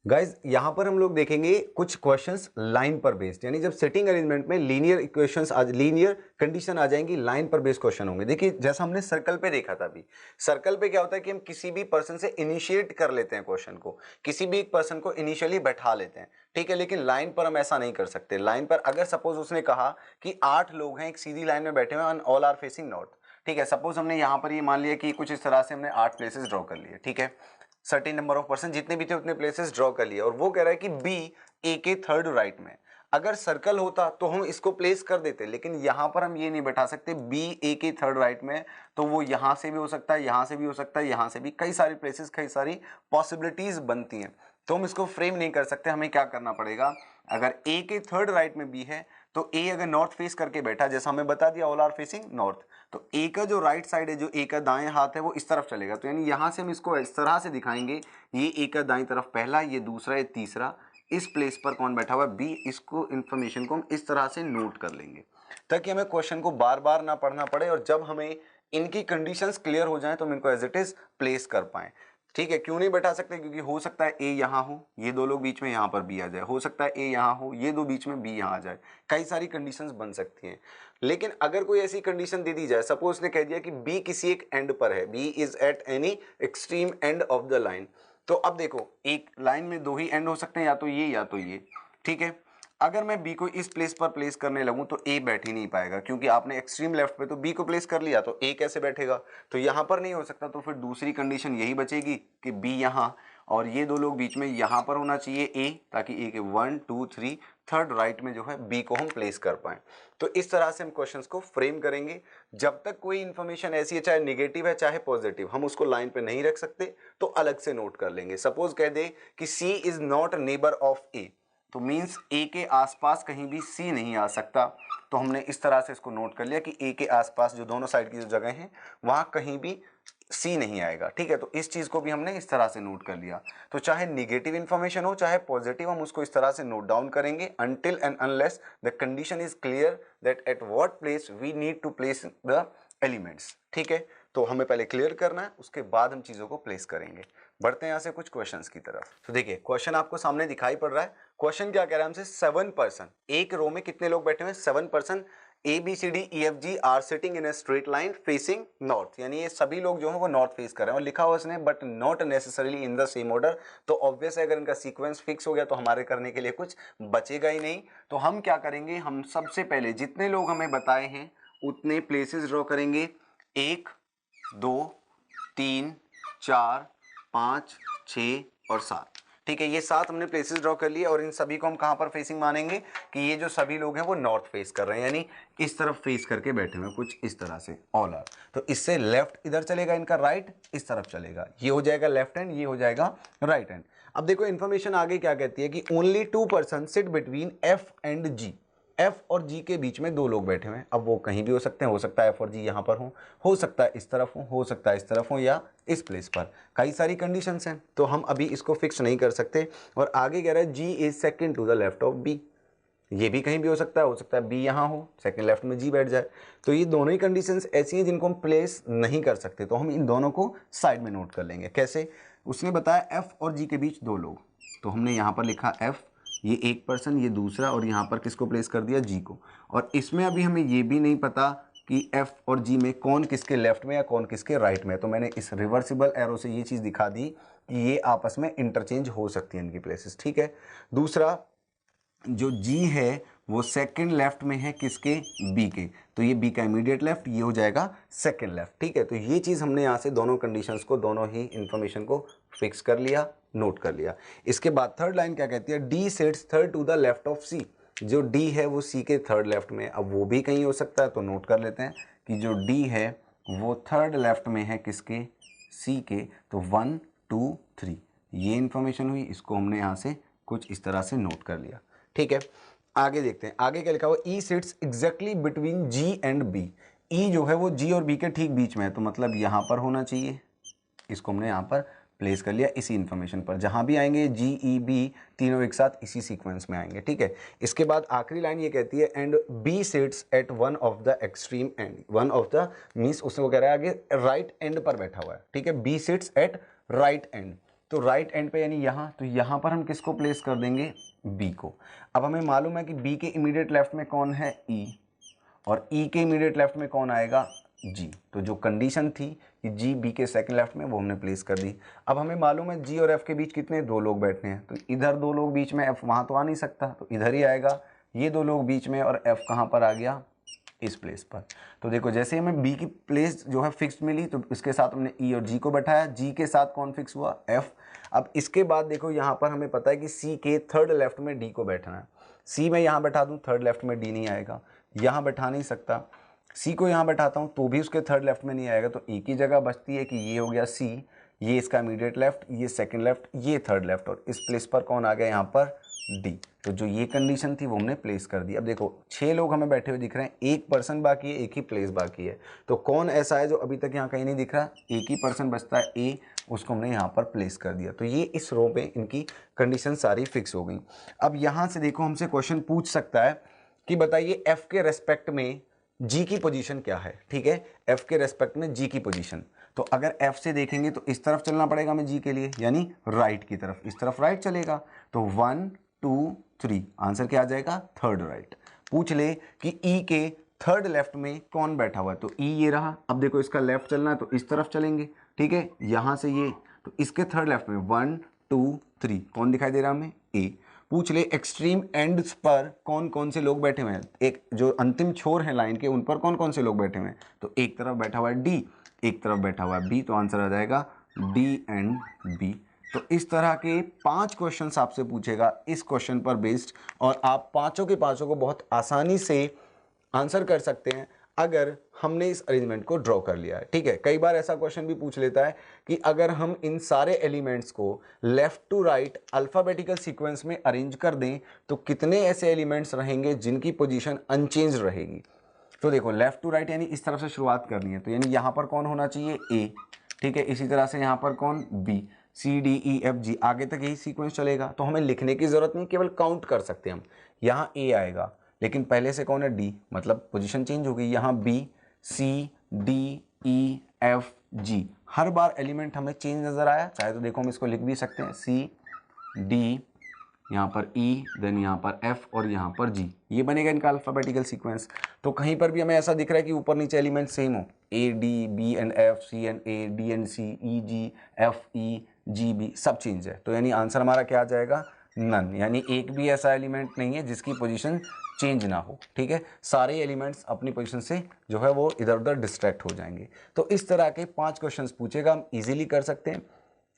Guys यहाँ पर हम लोग देखेंगे कुछ क्वेश्चंस लाइन पर बेस्ड, यानी जब सेटिंग अरेंजमेंट में लीनियर इक्वेशंस लीनियर कंडीशन आ जाएंगी, लाइन पर बेस्ड क्वेश्चन होंगे। देखिए जैसा हमने सर्कल पे देखा था अभी, सर्कल पे क्या होता है कि हम किसी भी पर्सन से इनिशिएट कर लेते हैं क्वेश्चन को, किसी भी एक पर्सन को इनिशियली बैठा लेते हैं, ठीक है। लेकिन लाइन पर हम ऐसा नहीं कर सकते। लाइन पर अगर सपोज उसने कहा कि 8 लोग हैं एक सीधी लाइन में बैठे हुए हैं, ऑल आर फेसिंग नॉर्थ, ठीक है। सपोज हमने यहाँ पर ये मान लिया कि कुछ इस तरह से हमने 8 प्लेसेस ड्रॉ कर लिए, ठीक है। सर्टेन नंबर ऑफ पर्सन जितने भी थे उतने प्लेसेस ड्रॉ कर लिए, और वो कह रहा है कि बी ए के थर्ड राइट में। अगर सर्कल होता तो हम इसको प्लेस कर देते, लेकिन यहां पर हम ये नहीं बैठा सकते बी ए के थर्ड राइट में, तो वो यहां से भी हो सकता है, यहां से भी हो सकता है, यहां से भी, कई सारी प्लेसेस, कई सारी पॉसिबिलिटीज बनती हैं, तो हम इसको फ्रेम नहीं कर सकते। हमें क्या करना पड़ेगा, अगर ए के थर्ड राइट में बी है तो ए अगर नॉर्थ फेस करके बैठा, जैसा हमें बता दिया ऑल आर फेसिंग नॉर्थ, तो ए का जो राइट साइड है, जो ए का दाएं हाथ है, वो इस तरफ चलेगा। तो यानी यहां से हम इसको इस तरह से दिखाएंगे, ये ए का दाएं तरफ पहला, ये दूसरा, ये तीसरा, इस प्लेस पर कौन बैठा हुआ है, बी। इसको इंफॉर्मेशन को हम इस तरह से नोट कर लेंगे ताकि हमें क्वेश्चन को बार बार ना पढ़ना पड़े, और जब हमें इनकी कंडीशंस क्लियर हो जाए तो हम इनको एज इट इज प्लेस कर पाए, ठीक है। क्यों नहीं बैठा सकते, क्योंकि हो सकता है ए यहाँ हो, ये दो लोग बीच में, यहाँ पर बी आ जाए, हो सकता है ए यहाँ हो, ये दो बीच में, बी यहाँ आ जाए, कई सारी कंडीशंस बन सकती हैं। लेकिन अगर कोई ऐसी कंडीशन दे दी जाए, सपोज ने कह दिया कि बी किसी एक एंड पर है, B is at any extreme end of the line, तो अब देखो एक लाइन में दो ही एंड हो सकते हैं, या तो ये या तो ये, ठीक है। अगर मैं बी को इस प्लेस पर प्लेस करने लगूं तो ए बैठ ही नहीं पाएगा, क्योंकि आपने एक्सट्रीम लेफ्ट पे तो बी को प्लेस कर लिया, तो ए कैसे बैठेगा, तो यहां पर नहीं हो सकता। तो फिर दूसरी कंडीशन यही बचेगी कि बी यहां, और ये दो लोग बीच में यहां पर होना चाहिए ए, ताकि ए के 1 2 3 थर्ड राइट में जो है बी को हम प्लेस कर पाए। तो इस तरह से हम क्वेश्चंस को फ्रेम करेंगे। जब तक कोई इंफॉर्मेशन ऐसी है, चाहे निगेटिव है चाहे पॉजिटिव, हम उसको लाइन पे नहीं रख सकते, तो अलग से नोट कर लेंगे। सपोज कह दे कि सी इज नॉट नेबर ऑफ ए, तो मीन्स ए के आसपास कहीं भी सी नहीं आ सकता, तो हमने इस तरह से इसको नोट कर लिया कि ए के आसपास जो दोनों साइड की जो जगह हैं वहां कहीं भी सी नहीं आएगा, ठीक है। तो इस चीज को भी हमने इस तरह से नोट कर लिया। तो चाहे निगेटिव इंफॉर्मेशन हो चाहे पॉजिटिव, हम उसको इस तरह से नोट डाउन करेंगे until and unless the condition is clear that at what place we need to place the elements, ठीक है। तो हमें पहले क्लियर करना है, उसके बाद हम चीजों को प्लेस करेंगे। बढ़ते हैं यहाँ से कुछ क्वेश्चंस की तरफ। तो देखिए क्वेश्चन आपको सामने दिखाई पड़ रहा है। क्वेश्चन क्या कह रहा है हमसे, 7 पर्सन, एक रो में कितने लोग बैठे हुए हैं, 7 person, A B C D E F G are sitting in a straight line facing north, यानी ये सभी लोग जो हैं वो नॉर्थ फेस कर रहे हैं, और लिखा हुआ उसने but not necessarily in the same order. तो ऑब्वियस है अगर इनका सीक्वेंस फिक्स हो गया तो हमारे करने के लिए कुछ बचेगा ही नहीं। तो हम क्या करेंगे, हम सबसे पहले जितने लोग हमें बताए हैं उतने प्लेसेस ड्रॉ करेंगे, 1 2 3 4 5 6 और 7, ठीक है। ये 7 हमने प्लेसेस ड्रॉ कर लिए, और इन सभी को हम कहां पर फेसिंग मानेंगे कि ये जो सभी लोग हैं वो नॉर्थ फेस कर रहे हैं, यानी इस तरफ फेस करके बैठे हुए हैं कुछ इस तरह से, ऑल आर। तो इससे लेफ्ट इधर चलेगा, इनका राइट इस तरफ चलेगा, ये हो जाएगा लेफ्ट हैंड, ये हो जाएगा राइट हैंड। अब देखो इन्फॉर्मेशन आगे क्या कहती है कि only 2 person sit between F and G, F और जी के बीच में 2 लोग बैठे हुए हैं। अब वो कहीं भी हो सकते हैं, हो सकता है एफ और जी यहाँ पर हो सकता है इस तरफ हो सकता है इस तरफ हो, या इस प्लेस पर, कई सारी कंडीशंस हैं, तो हम अभी इसको फिक्स नहीं कर सकते। और आगे कह रहा है G is second to the left of B, ये भी कहीं भी हो सकता है बी यहाँ हो, सेकंड लेफ्ट में जी बैठ जाए। तो ये दोनों ही कंडीशंस ऐसी हैं जिनको हम प्लेस नहीं कर सकते, तो हम इन दोनों को साइड में नोट कर लेंगे। कैसे, उसने बताया एफ और जी के बीच 2 लोग, तो हमने यहाँ पर लिखा एफ, ये एक पर्सन, ये दूसरा, और यहाँ पर किसको प्लेस कर दिया, जी को। और इसमें अभी हमें ये भी नहीं पता कि एफ और जी में कौन किसके लेफ्ट में या कौन किसके राइट में है, तो मैंने इस रिवर्सिबल एरो से ये चीज़ दिखा दी कि ये आपस में इंटरचेंज हो सकती है इनकी प्लेसेस, ठीक है। दूसरा, जो जी है वो सेकंड लेफ्ट में है किसके, बी के, तो ये बी का इमीडिएट लेफ्ट, ये हो जाएगा सेकंड लेफ्ट, ठीक है। तो ये चीज़ हमने यहाँ से दोनों कंडीशंस को, दोनों ही इंफॉर्मेशन को फिक्स कर लिया, नोट कर लिया। इसके बाद थर्ड लाइन क्या कहती है, D sits third to the left of C, जो डी है वो सी के थर्ड लेफ्ट में, अब वो भी कहीं हो सकता है, तो नोट कर लेते हैं कि जो डी है वो थर्ड लेफ्ट में है किसके, सी के, तो 1 2 3 ये इंफॉर्मेशन हुई, इसको हमने यहाँ से कुछ इस तरह से नोट कर लिया, ठीक है। आगे देखते हैं, आगे क्या लिखा हुआ, E sits exactly between G and B, E जो है वो जी और बी के ठीक बीच में है, तो मतलब यहां पर होना चाहिए, इसको हमने यहां पर प्लेस कर लिया इसी इंफॉर्मेशन पर। जहां भी आएंगे जी ई बी तीनों एक साथ इसी सीक्वेंस में आएंगे, ठीक है। इसके बाद आखिरी लाइन ये कहती है and B sits at one of the extreme end, one of the means उसने वो कह रहा है आगे राइट एंड पर बैठा हुआ है, ठीक है। B sits at right end, तो राइट एंड पे यानी यहाँ, तो यहाँ पर हम किसको प्लेस कर देंगे, बी को। अब हमें मालूम है कि बी के इमीडिएट लेफ्ट में कौन है, ई, और ई के इमीडिएट लेफ्ट में कौन आएगा, जी। तो जो कंडीशन थी कि जी बी के सेकंड लेफ्ट में, वो हमने प्लेस कर दी। अब हमें मालूम है जी और एफ के बीच कितने, 2 लोग बैठे हैं, तो इधर 2 लोग बीच में, एफ वहाँ तो आ नहीं सकता, तो इधर ही आएगा। ये 2 लोग बीच में और एफ कहाँ पर आ गया, इस प्लेस पर। तो देखो जैसे हमें बी की प्लेस जो है फिक्स्ड मिली, तो इसके साथ हमने ई और जी को बैठाया, जी के साथ कौन फिक्स हुआ, एफ। अब इसके बाद देखो यहाँ पर हमें पता है कि सी के थर्ड लेफ्ट में डी को बैठना है। सी में यहाँ बैठा दूँ, थर्ड लेफ्ट में डी नहीं आएगा, यहाँ बैठा नहीं सकता। सी को यहाँ बैठाता हूँ तो भी उसके थर्ड लेफ्ट में नहीं आएगा, तो एक ही जगह बचती है कि ये हो गया सी, ये इसका इमीडिएट लेफ्ट, ये सेकंड लेफ्ट, ये थर्ड लेफ्ट, और इस प्लेस पर कौन आ गया यहाँ पर, डी। तो जो ये कंडीशन थी वो हमने प्लेस कर दी। अब देखो 6 लोग हमें बैठे हुए दिख रहे हैं, एक पर्सन बाकी है, एक ही प्लेस बाकी है, तो कौन ऐसा है जो अभी तक यहाँ कहीं नहीं दिख रहा, एक ही पर्सन बचता है ए, उसको हमने यहाँ पर प्लेस कर दिया। तो ये इस रो पे इनकी कंडीशन सारी फिक्स हो गई। अब यहाँ से देखो हमसे क्वेश्चन पूछ सकता है कि बताइए एफ के रेस्पेक्ट में जी की पोजीशन क्या है, ठीक है, एफ के रेस्पेक्ट में जी की पोजीशन। तो अगर एफ से देखेंगे तो इस तरफ चलना पड़ेगा हमें जी के लिए, यानी राइट की तरफ, इस तरफ राइट चलेगा, तो 1 2 3 आंसर क्या आ जाएगा, थर्ड राइट। पूछ ले कि ई के थर्ड लेफ्ट में कौन बैठा हुआ है, तो ई ये रहा। अब देखो इसका लेफ्ट चलना है तो इस तरफ चलेंगे, ठीक है, यहां से ये, तो इसके थर्ड लेफ्ट में 1 2 3 कौन दिखाई दे रहा हमें, ए। पूछ ले एक्सट्रीम एंड्स पर कौन कौन से लोग बैठे हुए हैं, एक जो अंतिम छोर है लाइन के उन पर कौन कौन से लोग बैठे हुए हैं, तो एक तरफ बैठा हुआ है डी, एक तरफ बैठा हुआ है बी, तो आंसर आ जाएगा डी एंड बी। तो इस तरह के 5 क्वेश्चंस आपसे पूछेगा इस क्वेश्चन पर बेस्ड, और आप पांचों के पांचों को बहुत आसानी से आंसर कर सकते हैं अगर हमने इस अरेंजमेंट को ड्रॉ कर लिया है, ठीक है। कई बार ऐसा क्वेश्चन भी पूछ लेता है कि अगर हम इन सारे एलिमेंट्स को left to right alphabetical sequence में अरेंज कर दें तो कितने ऐसे एलिमेंट्स रहेंगे जिनकी पोजीशन अनचेंज रहेगी। तो देखो लेफ्ट टू राइट यानी इस तरफ से शुरुआत करनी है, तो यानी यहाँ पर कौन होना चाहिए, ए, ठीक है, इसी तरह से यहाँ पर कौन, B, C D E F G, आगे तक यही सीक्वेंस चलेगा। तो हमें लिखने की जरूरत नहीं, केवल काउंट कर सकते हैं हम। यहाँ ए आएगा लेकिन पहले से कौन है, डी, मतलब पोजीशन चेंज हो गई। यहाँ B C D E F G, हर बार एलिमेंट हमें चेंज नजर आया, चाहे तो देखो हम इसको लिख भी सकते हैं, सी डी, यहाँ पर ई, देन यहाँ पर एफ और यहाँ पर जी, ये बनेगा इनका अल्फाबेटिकल सीक्वेंस। तो कहीं पर भी हमें ऐसा दिख रहा है कि ऊपर नीचे एलिमेंट सेम हो, A D B and F, C and A, D and C, E G F E G B, सब चेंज है, तो यानी आंसर हमारा क्या आ जाएगा, नन, यानी एक भी ऐसा एलिमेंट नहीं है जिसकी पोजीशन चेंज ना हो, ठीक है। सारे एलिमेंट्स अपनी पोजीशन से जो है वो इधर उधर डिस्ट्रैक्ट हो जाएंगे। तो इस तरह के 5 क्वेश्चंस पूछेगा, हम इजीली कर सकते हैं।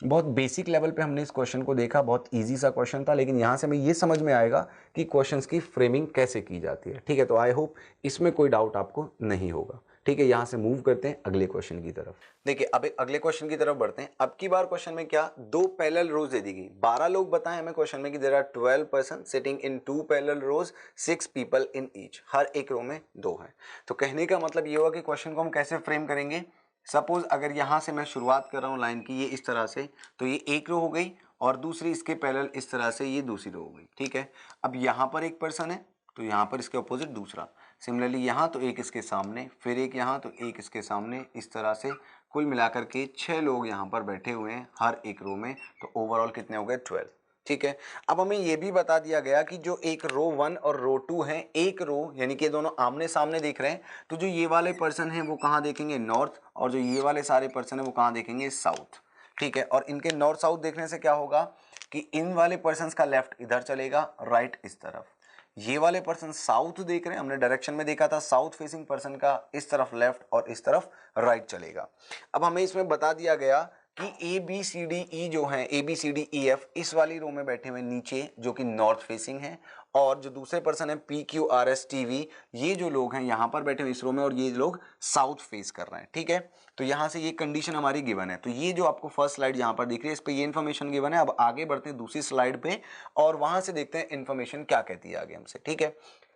बहुत बेसिक लेवल पे हमने इस क्वेश्चन को देखा, बहुत इजी सा क्वेश्चन था, लेकिन यहाँ से हमें ये समझ में आएगा कि क्वेश्चंस की फ्रेमिंग कैसे की जाती है, ठीक है। तो आई होप इसमें कोई डाउट आपको नहीं होगा, ठीक है। यहाँ से मूव करते हैं अगले क्वेश्चन की तरफ। देखिए अब अगले क्वेश्चन की तरफ बढ़ते हैं। अब की बार क्वेश्चन में क्या, 2 पैरेलल रोज दे दी गई, 12 लोग बताएं हमें क्वेश्चन में कि there are 12 person sitting in 2 parallel rows, 6 people in each, हर एक रो में 2 है। तो कहने का मतलब ये हुआ कि क्वेश्चन को हम कैसे फ्रेम करेंगे। सपोज अगर यहाँ से मैं शुरुआत कर रहा हूँ लाइन की, ये इस तरह से, तो ये एक रो हो गई और दूसरी इसके पैरेलल इस तरह से ये दूसरी रो हो गई, ठीक है। अब यहाँ पर एक पर्सन है तो यहाँ पर इसके अपोजिट दूसरा, सिमिलरली यहाँ तो एक इसके सामने, फिर एक यहाँ तो एक इसके सामने, इस तरह से कुल मिलाकर के 6 लोग यहाँ पर बैठे हुए हैं हर एक रो में। तो ओवरऑल कितने हो गए, 12, ठीक है। अब हमें ये भी बता दिया गया कि जो एक रो 1 और रो 2 है, एक रो यानी कि दोनों आमने सामने देख रहे हैं, तो जो ये वाले पर्सन हैं वो कहाँ देखेंगे, नॉर्थ, और जो ये वाले सारे पर्सन हैं वो कहाँ देखेंगे, साउथ, ठीक है। और इनके नॉर्थ साउथ देखने से क्या होगा कि इन वाले पर्सन का लेफ्ट इधर चलेगा, राइट इस तरफ, ये वाले पर्सन साउथ देख रहे हैं, हमने डायरेक्शन में देखा था, साउथ फेसिंग पर्सन का इस तरफ लेफ्ट और इस तरफ राइट चलेगा। अब हमें इसमें बता दिया गया कि A B C D E जो है, A B C D E F इस वाली रो में बैठे हुए नीचे जो कि नॉर्थ फेसिंग है, और जो दूसरे पर्सन है P Q R S T V, ये जो लोग हैं यहाँ पर बैठे हुए इस रो में और ये लोग साउथ फेस कर रहे हैं, ठीक है। तो यहाँ से ये कंडीशन हमारी गिवन है। तो ये जो आपको फर्स्ट स्लाइड यहाँ पर दिख रही है इस पे ये इन्फॉर्मेशन गिवन है। अब आगे बढ़ते हैं दूसरी स्लाइड पे और वहां से देखते हैं इन्फॉर्मेशन क्या कहती है आगे हमसे, ठीक है।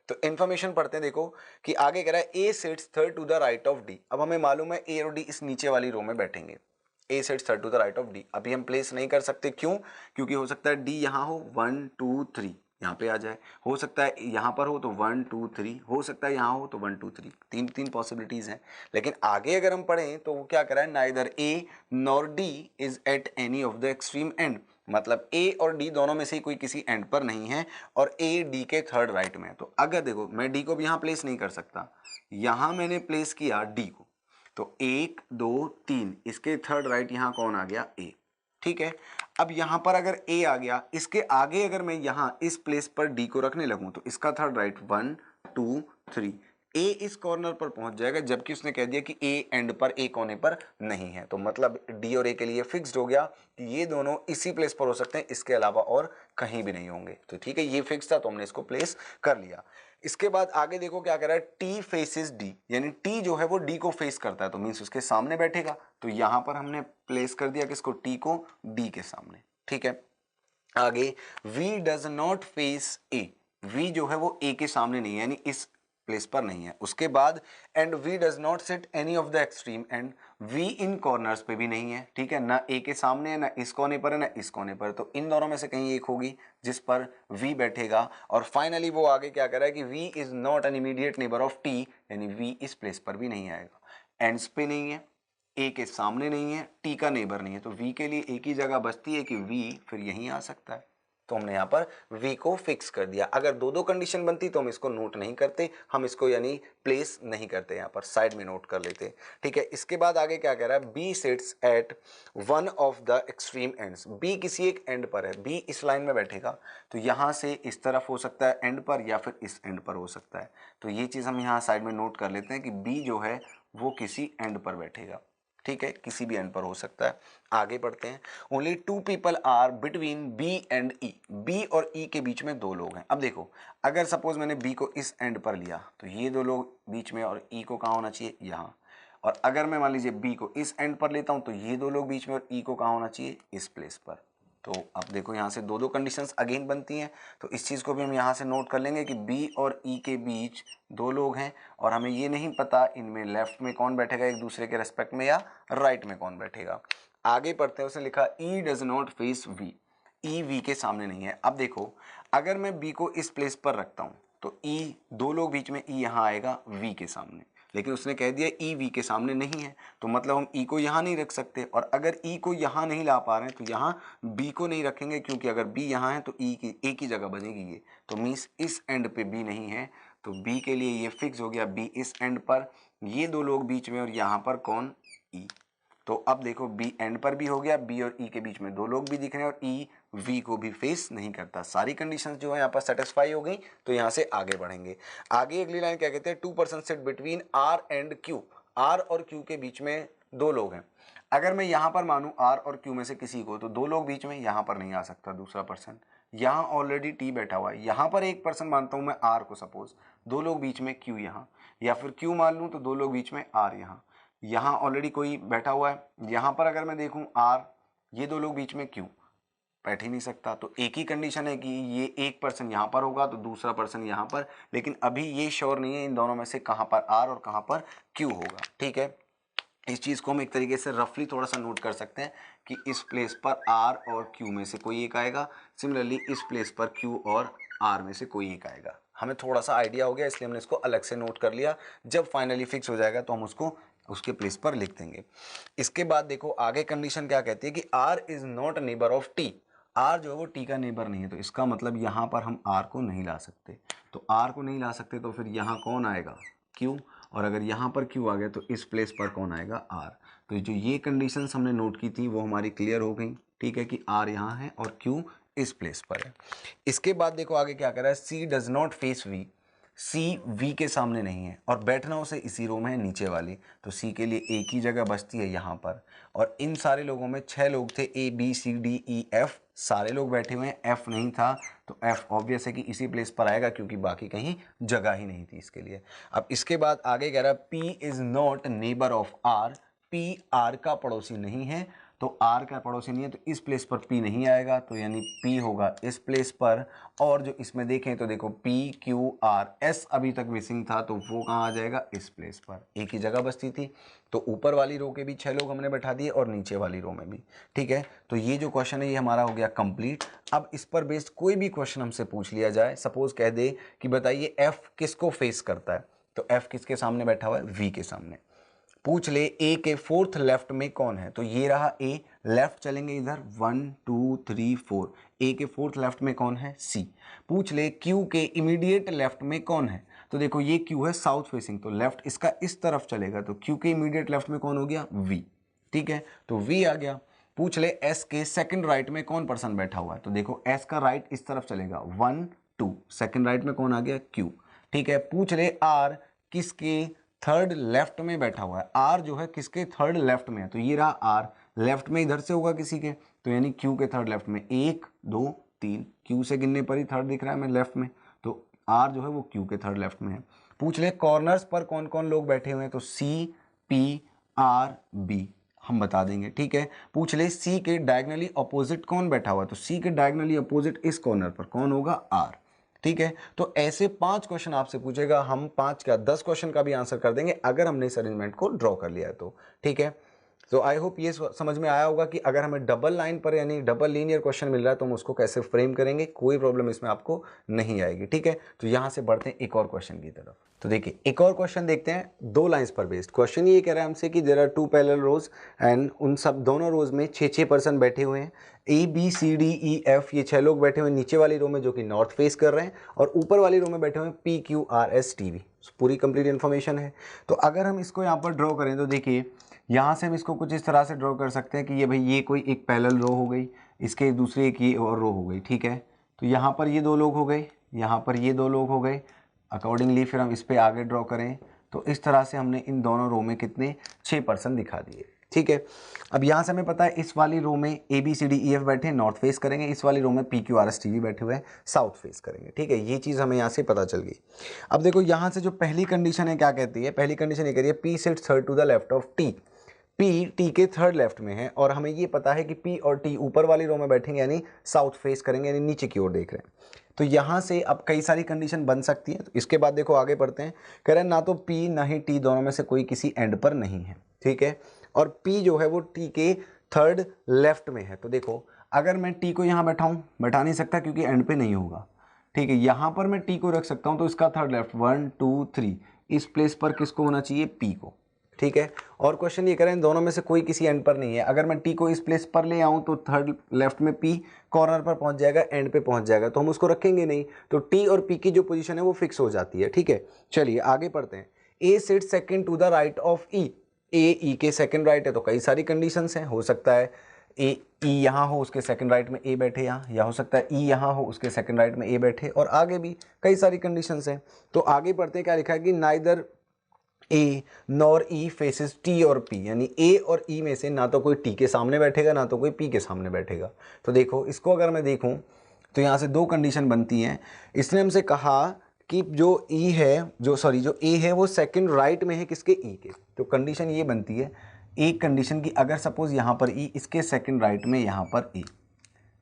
तो इन्फॉर्मेशन पढ़ते हैं, देखो कि आगे कह रहा है A sits third to the right of D. अब हमें मालूम है ए और डी इस नीचे वाली रो में बैठेंगे, A sits third to the right of D. अभी हम प्लेस नहीं कर सकते, क्यों, क्योंकि हो सकता है डी यहाँ हो 1 2 3, यहाँ पे आ जाए, हो सकता है यहाँ पर हो तो 1 2 3, हो सकता है यहाँ हो तो 1 2 3, तीन तीन पॉसिबिलिटीज हैं। लेकिन आगे अगर हम पढ़ें तो वो क्या करा है, neither A nor D is at any of the extreme and, मतलब ए और डी दोनों में से कोई किसी एंड पर नहीं है और ए डी के थर्ड राइट में है। तो अगर देखो मैं डी को भी यहाँ प्लेस नहीं कर सकता, यहाँ मैंने प्लेस किया डी को, तो 1 2 3 इसके थर्ड राइट यहाँ कौन आ गया, ए। ठीक है, अब यहां पर अगर ए आ गया, इसके आगे अगर मैं यहां इस प्लेस पर डी को रखने लगूं तो इसका थर्ड राइट 1 2 3, ए इस कॉर्नर पर पहुंच जाएगा, जबकि उसने कह दिया कि ए एंड पर, ए कोने पर नहीं है। तो मतलब डी और ए के लिए फिक्स्ड हो गया कि ये दोनों इसी प्लेस पर हो सकते हैं, इसके अलावा और कहीं भी नहीं होंगे। तो ठीक है, ये फिक्स था तो हमने इसको प्लेस कर लिया। इसके बाद आगे देखो क्या कर रहा है, टी फेसेस डी, यानी टी जो है वो डी को फेस करता है, तो मीन्स उसके सामने बैठेगा। तो यहां पर हमने प्लेस कर दिया किसको, टी को डी के सामने। ठीक है, आगे V does not face A, V जो है वो ए के सामने नहीं है, यानी इस प्लेस पर नहीं है। उसके बाद and V does not sit any of the extreme and, V in corners पे भी नहीं है। ठीक है, ना ए के सामने है, ना इस कोने पर है, ना इस कोने पर, तो इन दोनों में से कहीं एक होगी जिस पर V बैठेगा। और फाइनली वो आगे क्या कर रहा है कि V is not an immediate neighbour of T, यानी V इस प्लेस पर भी नहीं आएगा, एंड्स पे नहीं है, ए के सामने नहीं है, टी का नेबर नहीं है, तो वी के लिए एक ही जगह बचती है कि वी फिर यहीं आ सकता है। तो हमने यहाँ पर वी को फिक्स कर दिया। अगर दो दो कंडीशन बनती तो हम इसको नोट नहीं करते, हम इसको यानी प्लेस नहीं करते, यहाँ पर साइड में नोट कर लेते। ठीक है, इसके बाद आगे क्या कह रहा है, B sits at one of the extreme ends, B किसी एक एंड पर है, बी इस लाइन में बैठेगा, तो यहाँ से इस तरफ हो सकता है एंड पर, या फिर इस एंड पर हो सकता है। तो ये चीज़ हम यहाँ साइड में नोट कर लेते हैं कि बी जो है वो किसी एंड पर बैठेगा। ठीक है, किसी भी एंड पर हो सकता है। आगे बढ़ते हैं, only 2 people are between B and E, B और ई के बीच में 2 लोग हैं। अब देखो, अगर सपोज मैंने बी को इस एंड पर लिया तो ये 2 लोग बीच में, और ई को कहाँ होना चाहिए, यहाँ। और अगर मैं मान लीजिए बी को इस एंड पर लेता हूँ तो ये 2 लोग बीच में, और ई को कहाँ होना चाहिए, इस प्लेस पर। तो अब देखो यहाँ से 2 कंडीशंस अगेन बनती हैं, तो इस चीज़ को भी हम यहाँ से नोट कर लेंगे कि बी और ई के बीच 2 लोग हैं, और हमें ये नहीं पता इनमें लेफ्ट में कौन बैठेगा एक दूसरे के रेस्पेक्ट में, या राइट में कौन बैठेगा। आगे पढ़ते हैं, उसने लिखा E does not face V, E V के सामने नहीं है। अब देखो, अगर मैं बी को इस प्लेस पर रखता हूँ तो ई, 2 लोग बीच में, ई यहाँ आएगा वी के सामने, लेकिन उसने कह दिया ई वी के सामने नहीं है, तो मतलब हम ई को यहाँ नहीं रख सकते। और अगर ई को यहाँ नहीं ला पा रहे हैं तो यहाँ बी को नहीं रखेंगे, क्योंकि अगर बी यहाँ है तो ई की एक ही जगह बनेगी ये, तो मीन्स इस एंड पे बी नहीं है, तो बी के लिए ये फिक्स हो गया, बी इस एंड पर, ये 2 लोग बीच में, और यहाँ पर कौन, ई। तो अब देखो बी एंड पर भी हो गया, बी और ई के बीच में 2 लोग भी दिख रहे हैं, और ई वी को भी फेस नहीं करता। सारी कंडीशंस जो है यहाँ पर सेटिस्फाई हो गई। तो यहाँ से आगे बढ़ेंगे। आगे अगली लाइन क्या कहते हैं, 2 person sit between R and Q, R और क्यू के बीच में 2 लोग हैं। अगर मैं यहाँ पर मानूँ आर और क्यू में से किसी को, तो 2 लोग बीच में, यहाँ पर नहीं आ सकता दूसरा पर्सन, यहाँ ऑलरेडी टी बैठा हुआ है। यहाँ पर एक पर्सन मानता हूँ मैं आर को, सपोज 2 लोग बीच में क्यू यहाँ, या फिर क्यू मान लूँ तो 2 लोग बीच में आर यहाँ, यहाँ ऑलरेडी कोई बैठा हुआ है। यहाँ पर अगर मैं देखूँ आर, ये 2 लोग बीच में क्यू, बैठ ही नहीं सकता। तो एक ही कंडीशन है कि ये एक पर्सन यहाँ पर होगा तो दूसरा पर्सन यहाँ पर, लेकिन अभी ये श्योर नहीं है इन दोनों में से कहाँ पर आर और कहाँ पर क्यू होगा। ठीक है, इस चीज़ को हम एक तरीके से रफली थोड़ा सा नोट कर सकते हैं कि इस प्लेस पर आर और क्यू में से कोई एक आएगा, सिमिलरली इस प्लेस पर क्यू और आर में से कोई एक आएगा। हमें थोड़ा सा आइडिया हो गया, इसलिए हमने इसको अलग से नोट कर लिया। जब फाइनली फिक्स हो जाएगा तो हम उसको उसके प्लेस पर लिख देंगे। इसके बाद देखो आगे कंडीशन क्या कहती है कि R is not neighbour of T, R जो है वो टी का नेबर नहीं है, तो इसका मतलब यहाँ पर हम आर को नहीं ला सकते। तो आर को नहीं ला सकते तो फिर यहाँ कौन आएगा, क्यू, और अगर यहाँ पर क्यू आ गया तो इस प्लेस पर कौन आएगा, आर। तो जो ये कंडीशंस हमने नोट की थी वो हमारी क्लियर हो गई। ठीक है, कि आर यहाँ है और क्यू इस प्लेस पर है। इसके बाद देखो आगे क्या कर रहा है, C does not face V, C V के सामने नहीं है, और बैठना उसे इसी रो में है नीचे वाली, तो सी के लिए एक ही जगह बचती है यहाँ पर। और इन सारे लोगों में 6 लोग थे, A B C D E F, सारे लोग बैठे हुए हैं, एफ नहीं था, तो एफ ऑब्वियस है कि इसी प्लेस पर आएगा, क्योंकि बाकी कहीं जगह ही नहीं थी इसके लिए। अब इसके बाद आगे कह रहा है P is not neighbour of R, P R का पड़ोसी नहीं है, तो R का पड़ोसी नहीं है, तो इस प्लेस पर P नहीं आएगा, तो यानी P होगा इस प्लेस पर। और जो इसमें देखें तो देखो P Q R S अभी तक मिसिंग था, तो वो कहाँ आ जाएगा, इस प्लेस पर। एक ही जगह बचती थी, तो ऊपर वाली रो के भी 6 लोग हमने बैठा दिए और नीचे वाली रो में भी। ठीक है, तो ये जो क्वेश्चन है ये हमारा हो गया कंप्लीट। अब इस पर बेस्ड कोई भी क्वेश्चन हमसे पूछ लिया जाए, सपोज कह दे कि बताइए F किसको फेस करता है, तो F किसके सामने बैठा हुआ है, V के सामने। पूछ ले A के फोर्थ लेफ्ट में कौन है, तो ये रहा A, लेफ्ट चलेंगे इधर 1 2 3 4, A के फोर्थ लेफ्ट में कौन है, C। पूछ ले Q के इमीडिएट लेफ्ट में कौन है, तो देखो ये Q है साउथ फेसिंग, तो लेफ्ट इसका इस तरफ चलेगा, तो Q के इमीडिएट लेफ्ट में कौन हो गया, V। ठीक है, तो V आ गया। पूछ ले S के सेकंड राइट में कौन पर्सन बैठा हुआ है, तो देखो S का राइट इस तरफ चलेगा 1 2, सेकंड राइट में कौन आ गया, Q। ठीक है, पूछ ले R किसके थर्ड लेफ्ट में बैठा हुआ है, R जो है किसके थर्ड लेफ्ट में है, तो ये रहा R, लेफ्ट में इधर से होगा किसी के, तो यानी Q के थर्ड लेफ्ट में 1 2 3, Q से गिनने पर ही थर्ड दिख रहा है हमें लेफ्ट में, तो R जो है वो Q के थर्ड लेफ्ट में है। पूछ ले कॉर्नर्स पर कौन कौन लोग बैठे हुए हैं, तो C P R B हम बता देंगे। ठीक है, पूछ ले C के डायगनली अपोजिट कौन बैठा हुआ है, तो C के डायगनली अपोजिट इस कॉर्नर पर कौन होगा, R। ठीक है, तो ऐसे 5 क्वेश्चन आपसे पूछेगा, हम 5 क्या 10 क्वेश्चन का भी आंसर कर देंगे अगर हमने इस अरेंजमेंट को ड्रॉ कर लिया है तो। ठीक है, तो आई होप ये समझ में आया होगा कि अगर हमें डबल लाइन पर यानी डबल लीनियर क्वेश्चन मिल रहा है तो हम उसको कैसे फ्रेम करेंगे, कोई प्रॉब्लम इसमें आपको नहीं आएगी। ठीक है, तो यहाँ से बढ़ते हैं एक और क्वेश्चन की तरफ। तो देखिए एक और क्वेश्चन देखते हैं, 2 लाइंस पर बेस्ड क्वेश्चन। ये कह रहा है हमसे कि there are 2 parallel rows and उन सब दोनों रोज में 6 पर्सन बैठे हुए हैं, ABCDEF ये 6 लोग बैठे हुए हैं नीचे वाली रो में जो कि नॉर्थ फेस कर रहे हैं, और ऊपर वाली रो में बैठे हुए हैं PQRSTV। पूरी कंप्लीट इन्फॉर्मेशन है। तो अगर हम इसको यहाँ पर ड्रॉ करें तो देखिए यहाँ से हम इसको कुछ इस तरह से ड्रॉ कर सकते हैं कि ये भाई ये कोई एक पैरेलल रो हो गई, इसके दूसरी एक ये और रो हो गई। ठीक है, तो यहाँ पर ये 2 लोग हो गए, यहाँ पर ये 2 लोग हो गए। अकॉर्डिंगली फिर हम इस पर आगे ड्रॉ करें तो इस तरह से हमने इन दोनों रो में कितने 6 पर्सन दिखा दिए। ठीक है, अब यहाँ से हमें पता है इस वाली रो में ABCDEF बैठे हैं नॉर्थ फेस करेंगे, इस वाली रो में PQRSTV बैठे हुए हैं साउथ फेस करेंगे। ठीक है, ये चीज़ हमें यहाँ से पता चल गई। अब देखो यहाँ से जो पहली कंडीशन है क्या कहती है, पहली कंडीशन ये कह रही है P sits third to the left of T। P T के थर्ड लेफ्ट में है और हमें ये पता है कि P और T ऊपर वाली रो में बैठेंगे यानी साउथ फेस करेंगे, यानी नीचे की ओर देख रहे हैं। तो यहाँ से अब कई सारी कंडीशन बन सकती है। तो इसके बाद देखो आगे पढ़ते हैं, कह रहे हैं ना तो P ना ही T दोनों में से कोई किसी एंड पर नहीं है। ठीक है, और P जो है वो T के थर्ड लेफ्ट में है। तो देखो अगर मैं T को यहाँ बैठाऊँ, बैठा नहीं सकता क्योंकि एंड पे नहीं होगा। ठीक है, यहाँ पर मैं T को रख सकता हूँ, तो इसका थर्ड लेफ्ट 1 2 3 इस प्लेस पर किसको होना चाहिए, P को। ठीक है, और क्वेश्चन ये करें दोनों में से कोई किसी एंड पर नहीं है। अगर मैं T को इस प्लेस पर ले आऊँ तो थर्ड लेफ्ट में P कॉर्नर पर पहुंच जाएगा, एंड पे पहुंच जाएगा, तो हम उसको रखेंगे नहीं। तो T और P की जो पोजीशन है वो फिक्स हो जाती है। ठीक है, चलिए आगे पढ़ते हैं। A sits second to the right of E। A E के सेकंड राइट है, तो कई सारी कंडीशंस हैं। हो सकता है E यहाँ हो उसके सेकंड राइट में A बैठे यहाँ, या हो सकता है E यहाँ हो उसके सेकंड राइट में A बैठे, और आगे भी कई सारी कंडीशंस हैं। तो आगे पढ़ते हैं, क्या लिखा है कि neither A nor E faces T और P, यानी A और E में से ना तो कोई T के सामने बैठेगा ना तो कोई P के सामने बैठेगा। तो देखो इसको अगर मैं देखूं तो यहाँ से 2 कंडीशन बनती हैं। इसने हमसे कहा कि जो E है जो A है वो सेकंड राइट में है किसके, E के। तो कंडीशन ये बनती है एक कंडीशन की, अगर सपोज यहाँ पर E इसके सेकंड राइट में यहाँ पर A।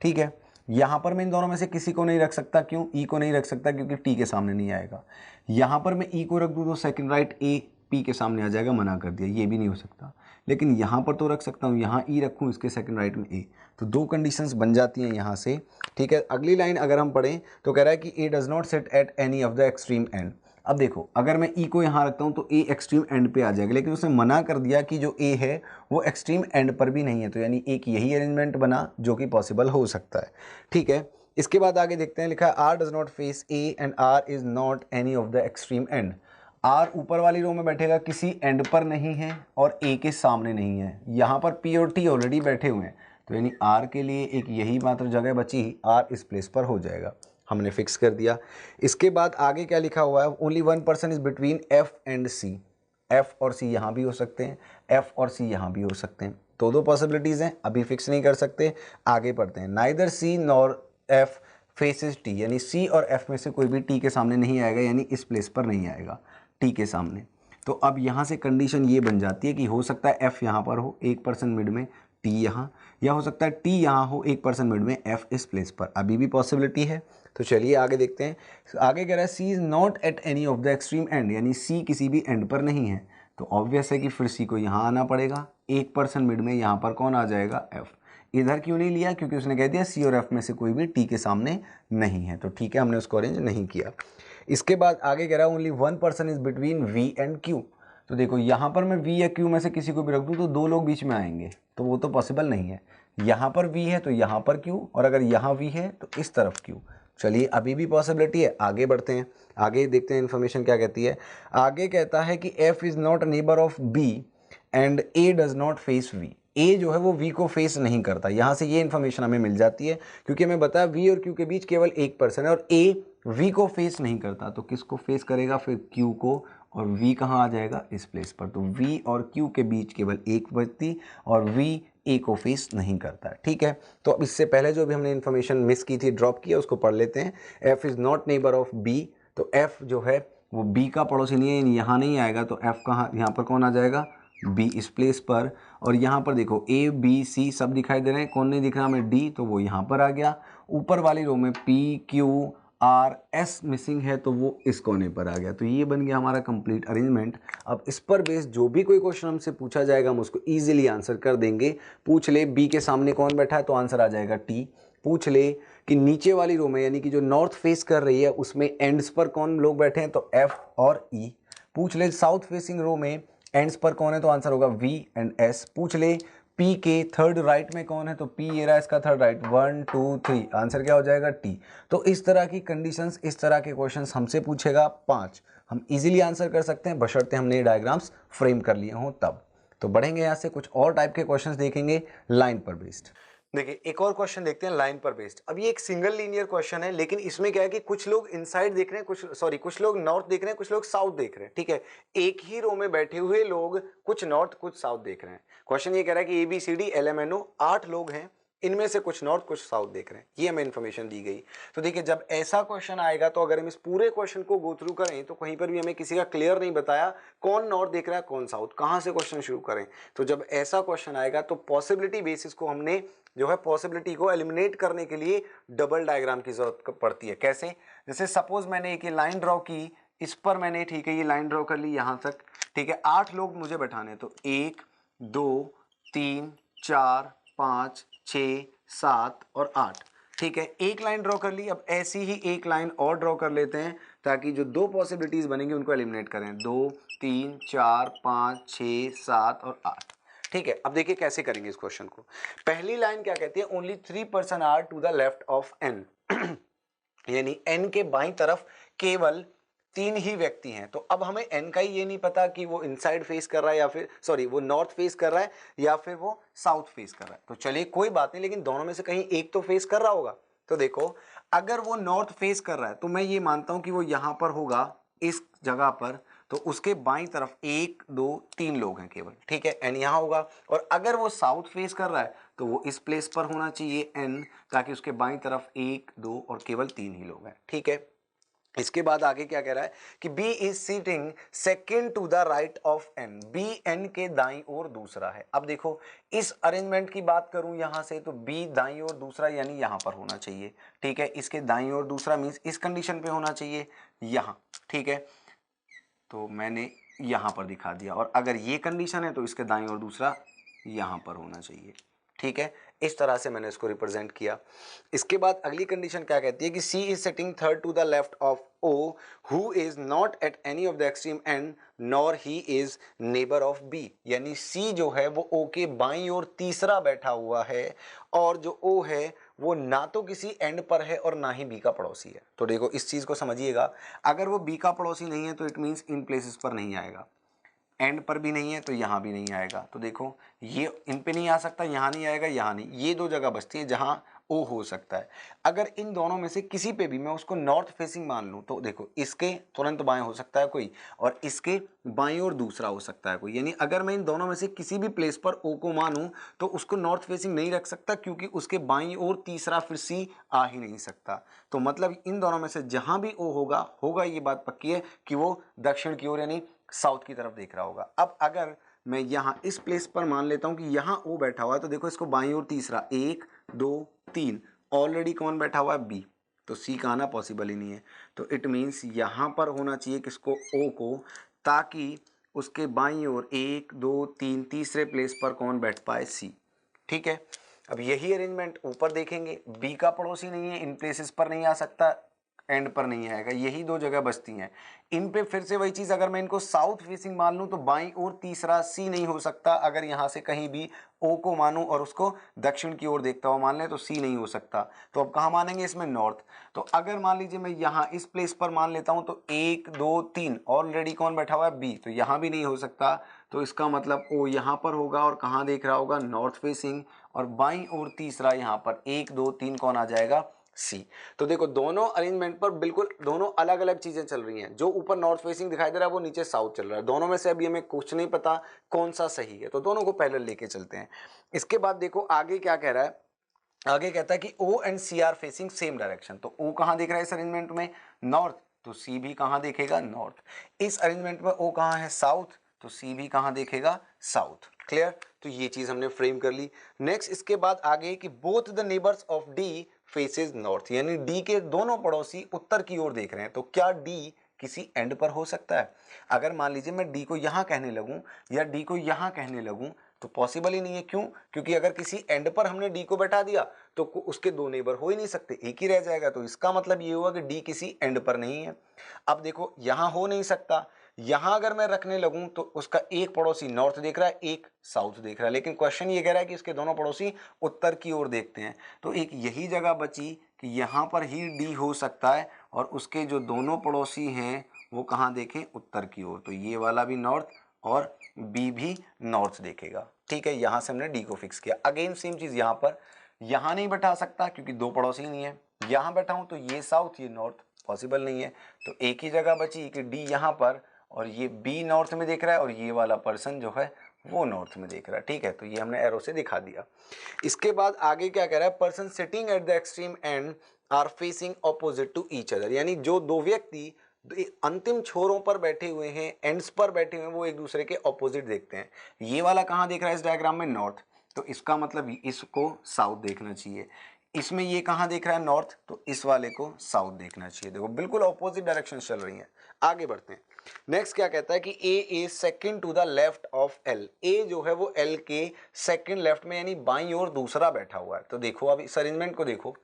ठीक है, यहाँ पर मैं इन दोनों में से किसी को नहीं रख सकता, क्यों, E को नहीं रख सकता क्योंकि T के सामने नहीं आएगा। यहाँ पर मैं E को रख दूँ तो सेकंड राइट A P के सामने आ जाएगा, मना कर दिया, ये भी नहीं हो सकता। लेकिन यहाँ पर तो रख सकता हूँ, यहाँ E रखूँ इसके सेकंड राइट में A, तो 2 कंडीशंस बन जाती हैं यहाँ से। ठीक है, अगली लाइन अगर हम पढ़ें तो कह रहा है कि A does not sit at any of the extreme and. अब देखो अगर मैं E को यहाँ रखता हूँ तो A एक्सट्रीम एंड पे आ जाएगा, लेकिन उसने मना कर दिया कि जो A है वो एक्सट्रीम एंड पर भी नहीं है, तो यानी एक यही अरेंजमेंट बना जो कि पॉसिबल हो सकता है। ठीक है, इसके बाद आगे देखते हैं, लिखा है R does not face A and R is not any of the extreme and. R ऊपर वाली रो में बैठेगा, किसी एंड पर नहीं है और A के सामने नहीं है। यहाँ पर P और T ऑलरेडी बैठे हुए हैं, तो यानी R के लिए एक यही मात्र जगह बची, R इस प्लेस पर हो जाएगा, हमने फिक्स कर दिया। इसके बाद आगे क्या लिखा हुआ है, only 1 person is between F and C। F और C यहाँ भी हो सकते हैं, F और C यहाँ भी हो सकते हैं, 2 पॉसिबिलिटीज़ हैं, अभी फिक्स नहीं कर सकते। आगे पढ़ते हैं, neither C nor F faces T, यानी C और F में से कोई भी T के सामने नहीं आएगा, यानी इस प्लेस पर नहीं आएगा T के सामने। तो अब यहाँ से कंडीशन ये बन जाती है कि हो सकता है F यहाँ पर हो, 1 पर्सन मिड में, टी यहाँ, या हो सकता है टी यहाँ हो, एक पर्सन मिड में, एफ इस प्लेस पर, अभी भी पॉसिबिलिटी है। तो चलिए आगे देखते हैं। आगे कह रहा है C is not at any of the extreme end, यानी सी किसी भी एंड पर नहीं है। तो ऑब्वियस है कि फिर सी को यहाँ आना पड़ेगा, एक पर्सन मिड में, यहाँ पर कौन आ जाएगा, एफ। इधर क्यों नहीं लिया, क्योंकि उसने कह दिया सी और एफ में से कोई भी टी के सामने नहीं है, तो ठीक है हमने उसको अरेंज नहीं किया। इसके बाद आगे कह रहा है only one person is between V and Q. तो देखो यहाँ पर मैं वी या क्यू में से किसी को भी रख दूँ तो दो लोग बीच में आएंगे, तो वो तो पॉसिबल नहीं है। यहाँ पर वी है तो यहाँ पर क्यू, और अगर यहाँ वी है तो इस तरफ क्यू। चलिए अभी भी पॉसिबिलिटी है, आगे बढ़ते हैं, आगे देखते हैं इन्फॉर्मेशन क्या कहती है। आगे कहता है कि F is not neighbour of B and A does not face V. A जो है वो वी को फेस नहीं करता, यहाँ से ये इन्फॉर्मेशन हमें मिल जाती है, क्योंकि हमें बताया वी और क्यू के बीच केवल एक पर्सन है और ए वी को फेस नहीं करता, तो किसको फेस करेगा, फिर क्यू को, और v कहाँ आ जाएगा, इस प्लेस पर। तो v और q के बीच केवल एक व्यक्ति, और v a को फेस नहीं करता है, ठीक है। तो अब इससे पहले जो भी हमने इन्फॉर्मेशन मिस की थी, ड्रॉप किया, उसको पढ़ लेते हैं। f is not neighbour of b, तो f जो है वो b का पड़ोसी नहीं है, यहाँ नहीं आएगा, तो f कहाँ, यहाँ पर कौन आ जाएगा, b इस प्लेस पर। और यहाँ पर देखो a b c सब दिखाई दे रहे हैं, कौन नहीं दिख रहा हमें, d, तो वो यहाँ पर आ गया। ऊपर वाली रो में p q R S missing है, तो वो इस कोने पर आ गया। तो ये बन गया हमारा कंप्लीट अरेंजमेंट। अब इस पर बेस जो भी कोई क्वेश्चन हमसे पूछा जाएगा हम उसको इजीली आंसर कर देंगे। पूछ ले बी के सामने कौन बैठा है, तो आंसर आ जाएगा टी। पूछ ले कि नीचे वाली रो में, यानी कि जो नॉर्थ फेस कर रही है, उसमें एंड्स पर कौन लोग बैठे हैं, तो एफ और ई। पूछ ले साउथ फेसिंग रो में एंड्स पर कौन है, तो आंसर होगा वी एंड एस। पूछ ले पी के थर्ड राइट में कौन है, तो पी ये रहा इसका थर्ड राइट, 1 2 3, आंसर क्या हो जाएगा, टी। तो इस तरह की कंडीशंस, इस तरह के क्वेश्चंस हमसे पूछेगा 5, हम इजीली आंसर कर सकते हैं, बशर्ते हमने ये डायग्राम्स फ्रेम कर लिए हों तब। तो बढ़ेंगे यहाँ से, कुछ और टाइप के क्वेश्चंस देखेंगे लाइन पर बेस्ड। देखिए एक और क्वेश्चन देखते हैं लाइन पर बेस्ड। अब ये एक सिंगल लीनियर क्वेश्चन है, लेकिन इसमें क्या है कि कुछ लोग इनसाइड देख रहे हैं, कुछ लोग नॉर्थ देख रहे हैं, कुछ लोग साउथ देख रहे हैं, ठीक है। एक ही रो में बैठे हुए लोग कुछ नॉर्थ कुछ साउथ देख रहे हैं। क्वेश्चन ये कह रहा है कि A B C D L M N O 8 लोग हैं, इनमें से कुछ नॉर्थ कुछ साउथ देख रहे हैं, ये हमें इन्फॉर्मेशन दी गई। तो देखिए जब ऐसा क्वेश्चन आएगा तो अगर हम इस पूरे क्वेश्चन को गो थ्रू करें तो कहीं पर भी हमें किसी का क्लियर नहीं बताया कौन नॉर्थ देख रहा है कौन साउथ, कहाँ से क्वेश्चन शुरू करें। तो जब ऐसा क्वेश्चन आएगा तो पॉसिबिलिटी बेसिस को हमने जो है पॉसिबिलिटी को एलिमिनेट करने के लिए डबल डायग्राम की जरूरत पड़ती है। कैसे, जैसे सपोज मैंने एक लाइन ड्रॉ की, इस पर मैंने ठीक है ये लाइन ड्रॉ कर ली यहाँ तक, ठीक है। 8 लोग मुझे बैठाने, तो 1 2 3 4 5 6 7 और 8, ठीक है। एक लाइन ड्रॉ कर ली। अब ऐसी ही एक लाइन और ड्रॉ कर लेते हैं ताकि जो दो पॉसिबिलिटीज बनेंगी उनको एलिमिनेट करें। 2 3 4 5 6 7 और 8, ठीक है। अब देखिए कैसे करेंगे इस क्वेश्चन को। पहली लाइन क्या कहती है, only 3 person are to the left of N, यानी एन के बाईं तरफ केवल 3 ही व्यक्ति हैं। तो अब हमें एन का ही ये नहीं पता कि वो इनसाइड फेस कर रहा है या फिर सॉरी वो नॉर्थ फेस कर रहा है या फिर वो साउथ फेस कर रहा है। तो चलिए कोई बात नहीं, लेकिन दोनों में से कहीं एक तो फेस कर रहा होगा। तो देखो अगर वो नॉर्थ फेस कर रहा है तो मैं ये मानता हूं कि वो यहां पर होगा इस जगह पर, तो उसके बाईं तरफ 1 2 3 लोग हैं केवल, ठीक है। एन यहां होगा। और अगर वो साउथ फेस कर रहा है तो वो इस प्लेस पर होना चाहिए एन, ताकि उसके बाईं तरफ 1 2 और केवल 3 ही लोग हैं, ठीक है। इसके बाद आगे क्या कह रहा है कि B is sitting second to the right of N, B N के दाईं ओर दूसरा है। अब देखो इस अरेंजमेंट की बात करूं यहां से, तो B दाईं ओर दूसरा यानी यहां पर होना चाहिए, ठीक है। इसके दाईं ओर दूसरा मींस इस कंडीशन पे होना चाहिए यहां, ठीक है। तो मैंने यहां पर दिखा दिया, और अगर ये कंडीशन है तो इसके दाईं ओर दूसरा यहां पर होना चाहिए, ठीक है। इस तरह से मैंने इसको रिप्रेजेंट किया। इसके बाद अगली कंडीशन क्या कहती है कि C is sitting third to the left of O who is not at any of the extreme end nor he is neighbour of B, यानी C जो है वो O के बाईं ओर तीसरा बैठा हुआ है, और जो O है वो ना तो किसी एंड पर है और ना ही B का पड़ोसी है। तो देखो इस चीज को समझिएगा, अगर वो B का पड़ोसी नहीं है तो इट मीन्स इन प्लेसेस पर नहीं आएगा, एंड पर भी नहीं है तो यहाँ भी नहीं आएगा। तो देखो ये इन पे नहीं आ सकता, यहाँ नहीं आएगा, यहाँ नहीं, ये दो जगह बचती है जहाँ ओ हो सकता है। अगर इन दोनों में से किसी पे भी मैं उसको नॉर्थ फेसिंग मान लूँ तो देखो इसके तुरंत बाएं हो सकता है कोई, और इसके बाईं ओर दूसरा हो सकता है कोई, यानी अगर मैं इन दोनों में से किसी भी प्लेस पर ओ को मानूं तो उसको नॉर्थ फेसिंग नहीं रख सकता, क्योंकि उसके बाईं ओर तीसरा फिर सी आ ही नहीं सकता। तो मतलब इन दोनों में से जहां भी ओ होगा ये बात पक्की है कि वो दक्षिण की ओर यानी साउथ की तरफ देख रहा होगा। अब अगर मैं यहाँ इस प्लेस पर मान लेता हूँ कि यहाँ ओ बैठा हुआ है, तो देखो इसको बाईं ओर तीसरा 1 2 3 ऑलरेडी कौन बैठा हुआ है बी, तो सी का आना पॉसिबल ही नहीं है। तो इट मीन्स यहाँ पर होना चाहिए किसको ओ को, ताकि उसके बाईं ओर 1 2 3 तीसरे प्लेस पर कौन बैठ पाए सी। ठीक है, अब यही अरेंजमेंट ऊपर देखेंगे, बी का पड़ोसी नहीं है, इन प्लेसेस पर नहीं आ सकता, एंड पर नहीं आएगा, यही दो जगह बचती हैं। इन पे फिर से वही चीज, अगर मैं इनको साउथ फेसिंग मान लूं तो बाईं ओर तीसरा सी नहीं हो सकता, अगर यहां से कहीं भी ओ को मानूं और उसको दक्षिण की ओर देखता हुआ मान लें तो सी नहीं हो सकता। तो अब कहां मानेंगे इसमें नॉर्थ। तो अगर मान लीजिए मैं यहां इस प्लेस पर मान लेता हूं तो 1 2 3 ऑलरेडी कौन बैठा हुआ है बी, तो यहां भी नहीं हो सकता। तो इसका मतलब ओ यहां पर होगा और कहां देख रहा होगा नॉर्थ फेसिंग, और बाईं ओर तीसरा यहां पर 1 2 3 कौन आ जाएगा सी। तो देखो दोनों अरेंजमेंट पर बिल्कुल दोनों अलग अलग चीजें चल रही हैं, जो ऊपर नॉर्थ फेसिंग दिखाई दे रहा है वो नीचे साउथ चल रहा है। दोनों में से अभी हमें कुछ नहीं पता कौन सा सही है, तो दोनों को पहले लेके चलते हैं। इसके बाद देखो आगे क्या कह रहा है, आगे कहता है कि O and C are facing same direction. तो ओ कहां देख रहा है इस अरेंजमेंट में नॉर्थ, तो सी भी कहां देखेगा नॉर्थ। इस अरेंजमेंट में ओ कहां है साउथ, तो सी भी कहां देखेगा साउथ। क्लियर, तो ये चीज हमने फ्रेम कर ली। नेक्स्ट इसके बाद आगे कि both the neighbours of D faces north, यानी डी के दोनों पड़ोसी उत्तर की ओर देख रहे हैं, तो क्या डी किसी एंड पर हो सकता है। अगर मान लीजिए मैं डी को यहां कहने लगूं या डी को यहां कहने लगूं तो पॉसिबल ही नहीं है। क्यों, क्योंकि अगर किसी एंड पर हमने डी को बैठा दिया तो उसके दो नेबर हो ही नहीं सकते, एक ही रह जाएगा। तो इसका मतलब ये हुआ कि डी किसी एंड पर नहीं है। अब देखो यहां हो नहीं सकता, यहां अगर मैं रखने लगूं तो उसका एक पड़ोसी नॉर्थ देख रहा है, एक साउथ देख रहा है, लेकिन क्वेश्चन ये कह रहा है कि इसके दोनों पड़ोसी उत्तर की ओर देखते हैं। तो एक यही जगह बची कि यहां पर ही डी हो सकता है और उसके जो दोनों पड़ोसी हैं वो कहां देखें उत्तर की ओर, तो ये वाला भी नॉर्थ और बी भी नॉर्थ देखेगा। ठीक है, यहां से हमने डी को फिक्स किया। अगेन सेम चीज यहां पर, यहां नहीं बैठा सकता क्योंकि दो पड़ोसी नहीं है, यहां बैठा हूं तो ये साउथ ये नॉर्थ, पॉसिबल नहीं है। तो एक ही जगह बची कि डी यहां पर और ये बी नॉर्थ में देख रहा है और ये वाला पर्सन जो है वो नॉर्थ में देख रहा है। ठीक है, तो ये हमने एरो से दिखा दिया। इसके बाद आगे क्या कह रहा है, person sitting at the extreme end are facing opposite to each other, यानी जो दो व्यक्ति अंतिम छोरों पर बैठे हुए हैं, एंड्स पर बैठे हुए हैं, वो एक दूसरे के ऑपोजिट देखते हैं। ये वाला कहां देख रहा है इस डायग्राम में नॉर्थ, तो इसका मतलब इसको साउथ देखना चाहिए। इसमें ये कहां देख रहा है नॉर्थ, तो इस वाले को साउथ देखना चाहिए। देखो बिल्कुल ऑपोजिट डायरेक्शन चल रही हैं। आगे बढ़ते हैं। नेक्स्ट क्या कहता है कि A is second to the left of L, A जो है वो एल के सेकंड लेफ्ट में यानी बाईं ओर दूसरा बैठा हुआ है। तो देखो अब इस अरेंजमेंट को देखो,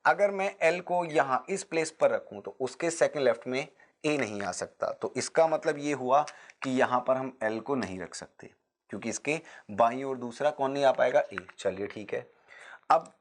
अगर मैं एल को यहाँ इस प्लेस पर रखूं तो उसके सेकंड लेफ्ट में ए नहीं आ सकता। तो इसका मतलब ये हुआ कि यहाँ पर हम एल को नहीं रख सकते क्योंकि इसके बाईं ओर दूसरा कौन नहीं आ पाएगा ए। चलिए ठीक है, अब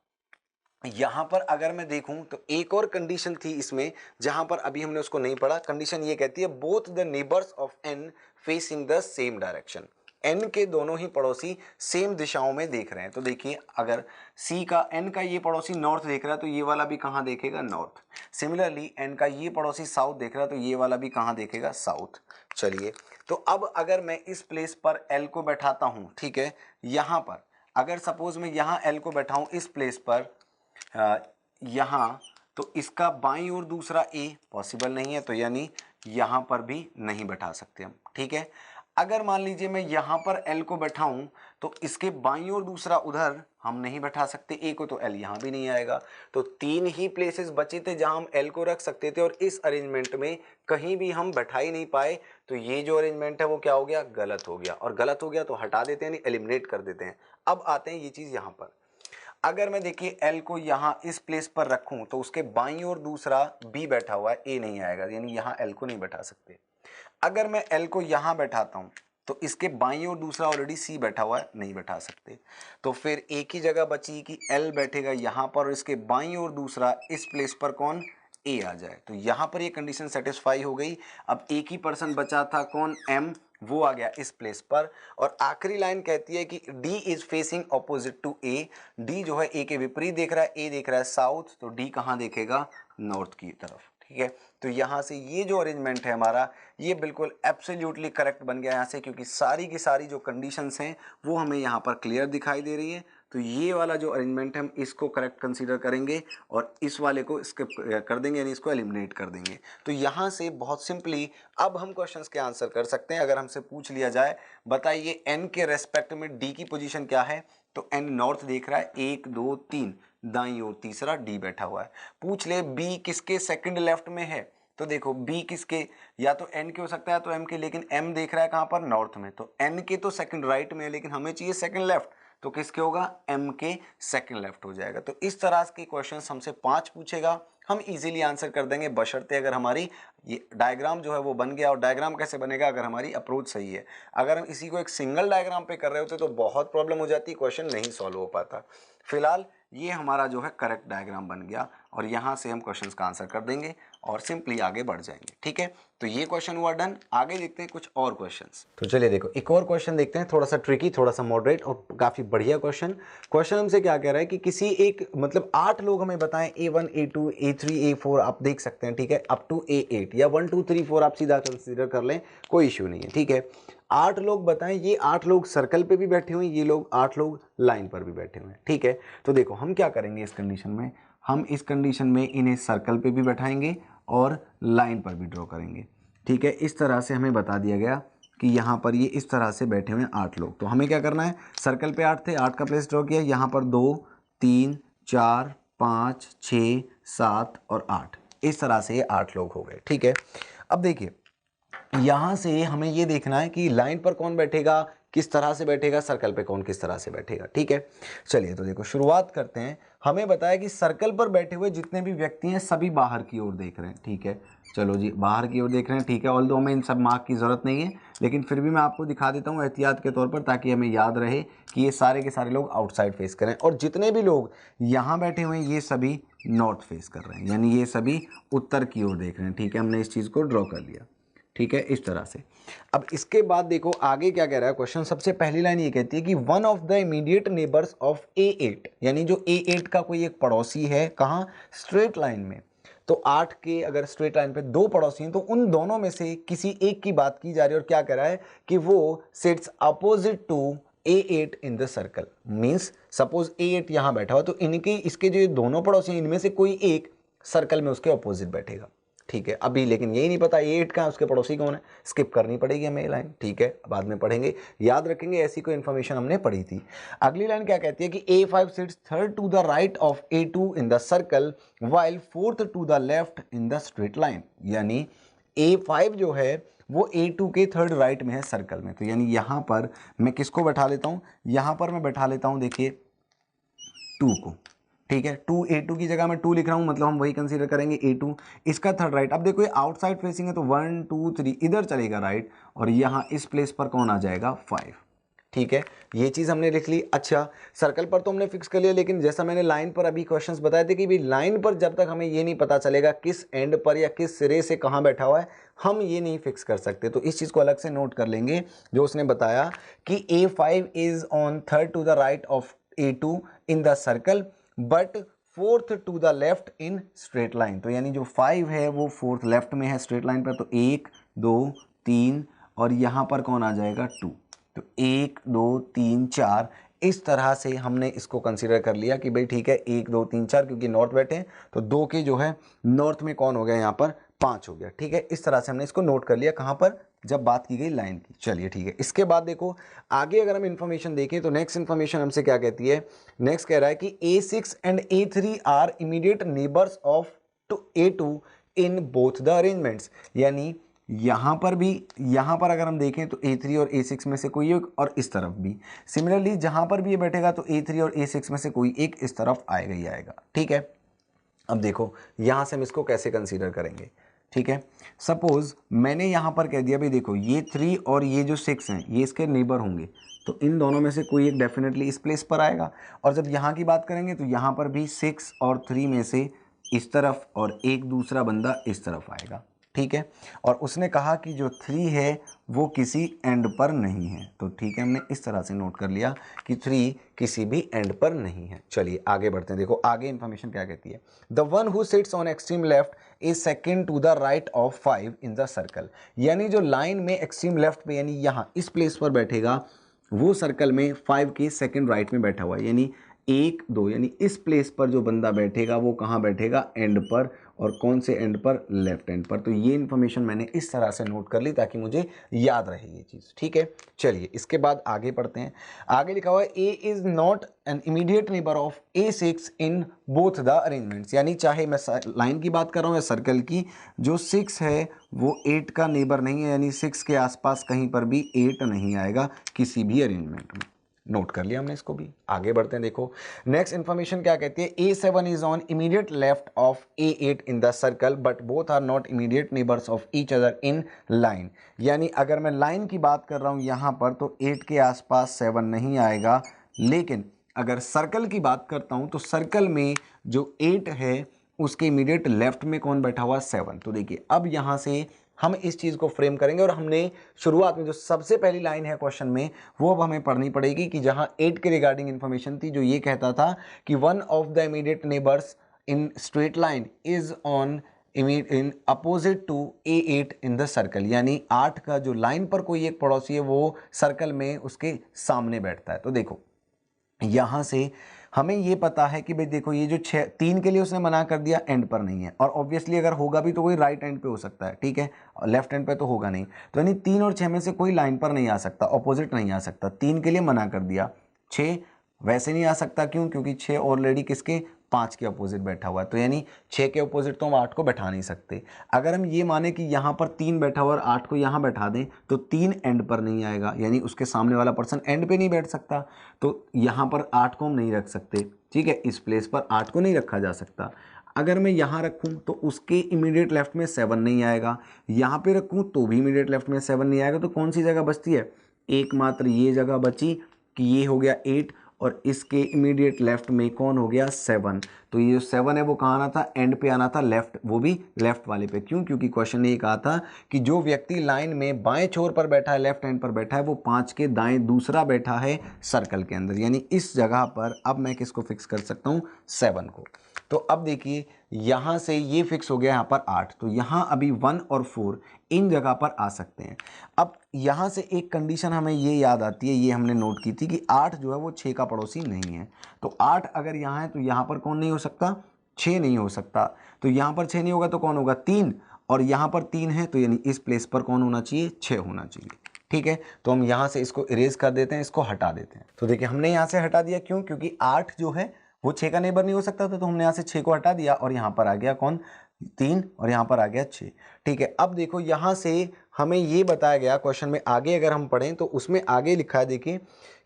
यहां पर अगर मैं देखूं तो एक और कंडीशन थी इसमें जहां पर अभी हमने उसको नहीं पढ़ा। कंडीशन ये कहती है both the neighbours of N facing the same direction, N के दोनों ही पड़ोसी सेम दिशाओं में देख रहे हैं। तो देखिए अगर सी का एन का ये पड़ोसी नॉर्थ देख रहा है तो ये वाला भी कहां देखेगा नॉर्थ। सिमिलरली एन का ये पड़ोसी साउथ देख रहा है तो ये वाला भी कहां देखेगा साउथ। चलिए, तो अब अगर मैं इस प्लेस पर एल को बैठाता हूं, ठीक है, यहां पर अगर सपोज मैं यहां एल को बैठाऊं इस प्लेस पर यहाँ, तो इसका बाईं ओर दूसरा ए पॉसिबल नहीं है, तो यानी यहाँ पर भी नहीं बैठा सकते हम। ठीक है, अगर मान लीजिए मैं यहाँ पर एल को बैठाऊं तो इसके बाईं ओर दूसरा उधर हम नहीं बैठा सकते ए को, तो एल यहाँ भी नहीं आएगा। तो तीन ही प्लेसेस बचे थे जहां हम एल को रख सकते थे और इस अरेंजमेंट में कहीं भी हम बैठा ही नहीं पाए। तो ये जो अरेंजमेंट है वो क्या हो गया, गलत हो गया। और गलत हो गया तो हटा देते हैं, यानी एलिमिनेट कर देते हैं। अब आते हैं ये चीज यहाँ पर, अगर मैं देखिए एल को यहाँ इस प्लेस पर रखूं तो उसके बाईं ओर दूसरा बी बैठा हुआ है, ए नहीं आएगा, यानी यहाँ एल को नहीं बैठा सकते। अगर मैं एल को यहाँ बैठाता हूँ तो इसके बाईं ओर दूसरा ऑलरेडी सी बैठा हुआ है, नहीं बैठा सकते। तो फिर एक ही जगह बची कि एल बैठेगा यहाँ पर और इसके बाईं ओर दूसरा इस प्लेस पर कौन ए आ जाए। तो यहाँ पर ये कंडीशन सेटिस्फाई हो गई। अब एक ही पर्सन बचा था कौन एम, वो आ गया इस प्लेस पर। और आखिरी लाइन कहती है कि D is facing opposite to A, D जो है A के विपरीत देख रहा है, A देख रहा है साउथ, तो D कहाँ देखेगा नॉर्थ की तरफ। ठीक है, तो यहाँ से ये जो अरेंजमेंट है हमारा ये बिल्कुल एब्सोल्युटली करेक्ट बन गया यहाँ से, क्योंकि सारी की सारी जो कंडीशंस हैं वो हमें यहाँ पर क्लियर दिखाई दे रही है। तो ये वाला जो अरेंजमेंट है हम इसको करेक्ट कंसीडर करेंगे और इस वाले को स्किप कर देंगे, यानी इसको एलिमिनेट कर देंगे। तो यहाँ से बहुत सिंपली अब हम क्वेश्चंस के आंसर कर सकते हैं। अगर हमसे पूछ लिया जाए बताइए एन के रेस्पेक्ट में डी की पोजीशन क्या है, तो एन नॉर्थ देख रहा है, 1 2 3 दाईं ओर, तीसरा डी बैठा हुआ है। पूछ ले बी किसके सेकंड लेफ्ट में है, तो देखो बी किसके, या तो एन के हो सकता है तो एम के, लेकिन एम देख रहा है कहां पर, नॉर्थ में, तो एन के तो सेकंड राइट में है, लेकिन हमें चाहिए सेकंड लेफ्ट, तो किसके होगा, एम के सेकंड लेफ्ट हो जाएगा। तो इस तरह के क्वेश्चंस हमसे 5 पूछेगा, हम इजीली आंसर कर देंगे बशर्ते अगर हमारी ये डायग्राम जो है वो बन गया। और डायग्राम कैसे बनेगा, अगर हमारी अप्रोच सही है। अगर हम इसी को एक सिंगल डायग्राम पे कर रहे होते तो बहुत प्रॉब्लम हो जाती, क्वेश्चन नहीं सॉल्व हो पाता। फिलहाल ये हमारा जो है करेक्ट डायग्राम बन गया और यहाँ से हम क्वेश्चंस का आंसर कर देंगे और सिंपली आगे बढ़ जाएंगे। ठीक है, तो ये क्वेश्चन हुआ डन। आगे देखते हैं कुछ और क्वेश्चंस। तो चलिए देखो एक और क्वेश्चन देखते हैं, थोड़ा सा ट्रिकी, थोड़ा सा मॉडरेट और काफी बढ़िया क्वेश्चन। क्वेश्चन हमसे क्या कह रहा है कि किसी एक मतलब 8 लोग हमें बताएं, A1 A2 A3 A4 आप देख सकते हैं, ठीक है, अप टू A8 या 1 2 3 4 आप सीधा कंसीडर कर लें, कोई इश्यू नहीं है। ठीक है, 8 लोग बताएं, ये 8 लोग सर्कल पे भी बैठे हुए हैं, ये लोग 8 लोग लाइन पर भी बैठे हुए हैं। ठीक है, तो देखो हम क्या करेंगे इस कंडीशन में, हम इस कंडीशन में इन्हें सर्कल पे भी बैठाएंगे और लाइन पर भी ड्रॉ करेंगे। ठीक है, इस तरह से हमें बता दिया गया कि यहाँ पर ये इस तरह से बैठे हुए हैं 8 लोग। तो हमें क्या करना है, सर्कल पे 8 थे, 8 का प्लेस ड्रॉ किया, यहाँ पर 2 3 4 5 6 7 और 8, इस तरह से ये 8 लोग हो गए। ठीक है, अब देखिए यहां से हमें ये देखना है कि लाइन पर कौन बैठेगा, किस तरह से बैठेगा, सर्कल पे कौन किस तरह से बैठेगा। ठीक है, चलिए तो देखो शुरुआत करते हैं। हमें बताया कि सर्कल पर बैठे हुए जितने भी व्यक्ति हैं सभी बाहर की ओर देख रहे हैं। ठीक है, चलो जी बाहर की ओर देख रहे हैं। ठीक है, ऑल्दो हमें इन सब मार्क की जरूरत नहीं है, लेकिन फिर भी मैं आपको दिखा देता हूँ एहतियात के तौर पर, ताकि हमें याद रहे कि ये सारे के सारे लोग आउटसाइड फेस करें और जितने भी लोग यहाँ बैठे हुए हैं ये सभी नॉर्थ फेस कर रहे हैं, यानी ये सभी उत्तर की ओर देख रहे हैं। ठीक है, हमने इस चीज़ को ड्रॉ कर लिया। ठीक है, इस तरह से। अब इसके बाद देखो आगे क्या कह रहा है क्वेश्चन। सबसे पहली लाइन ये कहती है कि one of the immediate neighbours of A8, यानी जो A8 का कोई एक पड़ोसी है, कहाँ, स्ट्रेट लाइन में। तो 8 के अगर स्ट्रेट लाइन पे 2 पड़ोसी हैं तो उन दोनों में से किसी एक की बात की जा रही है और क्या कह रहा है कि वो sits opposite to A8 in the circle. Means suppose A8 यहां बैठा हुआ, तो इनके इसके जो दोनों पड़ोसी हैं इनमें से कोई एक सर्कल में उसके अपोजिट बैठेगा। ठीक है, अभी लेकिन यही नहीं पता A8 का है, उसके पड़ोसी कौन है, स्किप करनी पड़ेगी हमें ये लाइन। ठीक है, बाद में पढ़ेंगे, याद रखेंगे, ऐसी कोई इन्फॉर्मेशन हमने पढ़ी थी। अगली लाइन क्या कहती है कि A5 sits third to the right of A2 in the circle while fourth to the left in the straight line. यानी A5 जो है वो A2 के थर्ड राइट में है सर्कल में। तो यानी यहां पर मैं किसको बैठा लेता हूं, यहां पर मैं बैठा लेता हूं देखिए 2 को। ठीक है, 2 A2 की जगह मैं 2 लिख रहा हूं, मतलब हम वही कंसीडर करेंगे A2, इसका थर्ड राइट। अब देखो ये आउटसाइड फेसिंग है तो 1 2 3 इधर चलेगा राइट, और यहां इस प्लेस पर कौन आ जाएगा, 5। ठीक है, ये चीज हमने लिख ली। अच्छा, सर्कल पर तो हमने फिक्स कर लिया, लेकिन जैसा मैंने लाइन पर अभी क्वेश्चंस बताए थे कि भाई लाइन पर जब तक हमें ये नहीं पता चलेगा किस एंड पर या किस सिरे से कहां बैठा हुआ है, हम ये नहीं फिक्स कर सकते। तो इस चीज को अलग से नोट कर लेंगे, जो उसने बताया कि A5 is on third to the right of A2 in the circle but fourth to the left in straight line. तो यानी जो 5 है वो फोर्थ लेफ्ट में है स्ट्रेट लाइन पर, तो 1 2 3 और यहां पर कौन आ जाएगा, 2। तो 1 2 3 4 इस तरह से हमने इसको कंसीडर कर लिया कि भाई ठीक है 1 2 3 4, क्योंकि नॉर्थ बैठे हैं तो 2 के जो है नॉर्थ में कौन हो गया, यहाँ पर 5 हो गया। ठीक है, इस तरह से हमने इसको नोट कर लिया, कहाँ पर, जब बात की गई लाइन की। चलिए ठीक है, इसके बाद देखो आगे अगर हम इन्फॉर्मेशन देखें तो नेक्स्ट इन्फॉर्मेशन हमसे क्या कहती है, नेक्स्ट कह रहा है कि A6 and A3 are immediate neighbours of A2 in both the arrangements. यानी यहाँ पर भी, यहाँ पर अगर हम देखें तो A3 और A6 में से कोई एक, और इस तरफ भी सिमिलरली जहाँ पर भी ये बैठेगा तो A3 और A6 में से कोई एक इस तरफ आएगा ही आएगा। ठीक है, अब देखो यहाँ से हम इसको कैसे कंसीडर करेंगे। ठीक है, सपोज मैंने यहाँ पर कह दिया भाई देखो ये 3 और ये जो 6 हैं ये इसके नेबर होंगे, तो इन दोनों में से कोई एक डेफिनेटली इस प्लेस पर आएगा। और जब यहाँ की बात करेंगे तो यहाँ पर भी 6 और 3 में से इस तरफ और एक दूसरा बंदा इस तरफ आएगा। ठीक है, और उसने कहा कि जो 3 है वो किसी एंड पर नहीं है। तो ठीक है, हमने इस तरह से नोट कर लिया कि 3 किसी भी एंड पर नहीं है। चलिए आगे बढ़ते हैं, देखो आगे इंफॉर्मेशन क्या कहती है। The one who sits on extreme left is second to the right of 5 in the circle. यानी जो लाइन में एक्सट्रीम लेफ्ट पे, यानी यहाँ इस प्लेस पर बैठेगा, वो सर्कल में 5 के सेकंड राइट में बैठा हुआ है, यानी 1 2, यानी इस प्लेस पर जो बंदा बैठेगा वो कहाँ बैठेगा, एंड पर, और कौन से एंड पर, लेफ्ट एंड पर। तो ये इन्फॉर्मेशन मैंने इस तरह से नोट कर ली ताकि मुझे याद रहे ये चीज़, ठीक है। चलिए इसके बाद आगे पढ़ते हैं। आगे लिखा हुआ है A is not an immediate neighbour of A6 in both the arrangements, यानी चाहे मैं लाइन की बात कर रहा हूँ या सर्कल की, जो 6 है वो 8 का नेबर नहीं है, यानी 6 के आसपास कहीं पर भी 8 नहीं आएगा किसी भी अरेंजमेंट में। नोट कर लिया हमने इसको भी। आगे बढ़ते हैं, देखो नेक्स्ट इंफॉर्मेशन क्या कहती है, A7 is on immediate left of A8 in the circle but both are not immediate neighbours of each other in line. यानी अगर मैं लाइन की बात कर रहा हूं यहां पर तो 8 के आसपास 7 नहीं आएगा, लेकिन अगर सर्कल की बात करता हूं तो सर्कल में जो 8 है उसके इमीडिएट लेफ्ट में कौन बैठा हुआ, 7। तो देखिए अब यहां से हम इस चीज़ को फ्रेम करेंगे, और हमने शुरुआत में जो सबसे पहली लाइन है क्वेश्चन में वो अब हमें पढ़नी पड़ेगी कि जहां 8 के रिगार्डिंग इंफॉर्मेशन थी, जो ये कहता था कि one of the immediate neighbours in straight line is on in opposite to A8 in the circle, यानी 8 का जो लाइन पर कोई एक पड़ोसी है वो सर्कल में उसके सामने बैठता है। तो देखो यहां से हमें ये पता है कि भाई देखो ये जो 3 के लिए उसने मना कर दिया, एंड पर नहीं है, और ऑब्वियसली अगर होगा भी तो कोई राइट एंड पे हो सकता है, ठीक है, लेफ्ट एंड पे तो होगा नहीं। तो यानी 3 और 6 में से कोई लाइन पर नहीं आ सकता, ऑपोजिट नहीं आ सकता। 3 के लिए मना कर दिया, 6 वैसे नहीं आ सकता, क्यों, क्योंकि 6 ऑलरेडी किसके, 5 के अपोजिट बैठा हुआ है, तो यानी 6 के अपोजिट तो हम 8 को बैठा नहीं सकते। अगर हम ये माने कि यहाँ पर 3 बैठा हुआ और 8 को यहाँ बैठा दें तो 3 एंड पर नहीं आएगा, यानी उसके सामने वाला पर्सन एंड पे नहीं बैठ सकता, तो यहाँ पर 8 को हम नहीं रख सकते, ठीक है, इस प्लेस पर 8 को नहीं रखा जा सकता। अगर मैं यहाँ रखूँ तो उसके इमीडिएट लेफ्ट में 7 नहीं आएगा, यहाँ पे रखूँ तो भी इमीडिएट लेफ्ट में 7 नहीं आएगा, तो कौन सी जगह बचती है, एकमात्र ये जगह बची कि ये हो गया 8 और इसके इमीडिएट लेफ्ट में कौन हो गया, 7। तो ये जो 7 है वो कहाँ आना था, एंड पे आना था, लेफ्ट, वो भी लेफ्ट वाले पे। क्यों, क्योंकि क्वेश्चन ने ये कहा था कि जो व्यक्ति लाइन में बाएं छोर पर बैठा है, लेफ्ट हैंड पर बैठा है, वो 5 के दाएं दूसरा बैठा है सर्कल के अंदर, यानी इस जगह पर अब मैं किसको फिक्स कर सकता हूँ, 7 को। तो अब देखिए यहाँ से ये फिक्स हो गया यहाँ पर 8, तो यहाँ अभी 1 और 4 इन जगह पर आ सकते हैं। अब यहाँ से एक कंडीशन हमें ये याद आती है, ये हमने नोट की थी कि 8 जो है वो 6 का पड़ोसी नहीं है। तो 8 अगर यहाँ है तो यहाँ पर कौन नहीं हो सकता, 6 नहीं हो सकता। तो यहाँ पर 6 नहीं होगा तो कौन होगा, 3, और यहाँ पर 3 है, तो यानी इस प्लेस पर कौन होना चाहिए, 6 होना चाहिए, ठीक है। तो हम यहाँ से इसको इरेज कर देते हैं, इसको हटा देते हैं। तो देखिए हमने यहाँ से हटा दिया, क्यों, क्योंकि 8 जो है वो 6 का नेबर नहीं हो सकता था, तो हमने यहाँ से 6 को हटा दिया, और यहाँ पर आ गया कौन, 3, और यहाँ पर आ गया 6, ठीक है। अब देखो यहाँ से हमें ये बताया गया क्वेश्चन में, आगे अगर हम पढ़ें तो उसमें आगे लिखा है, देखिए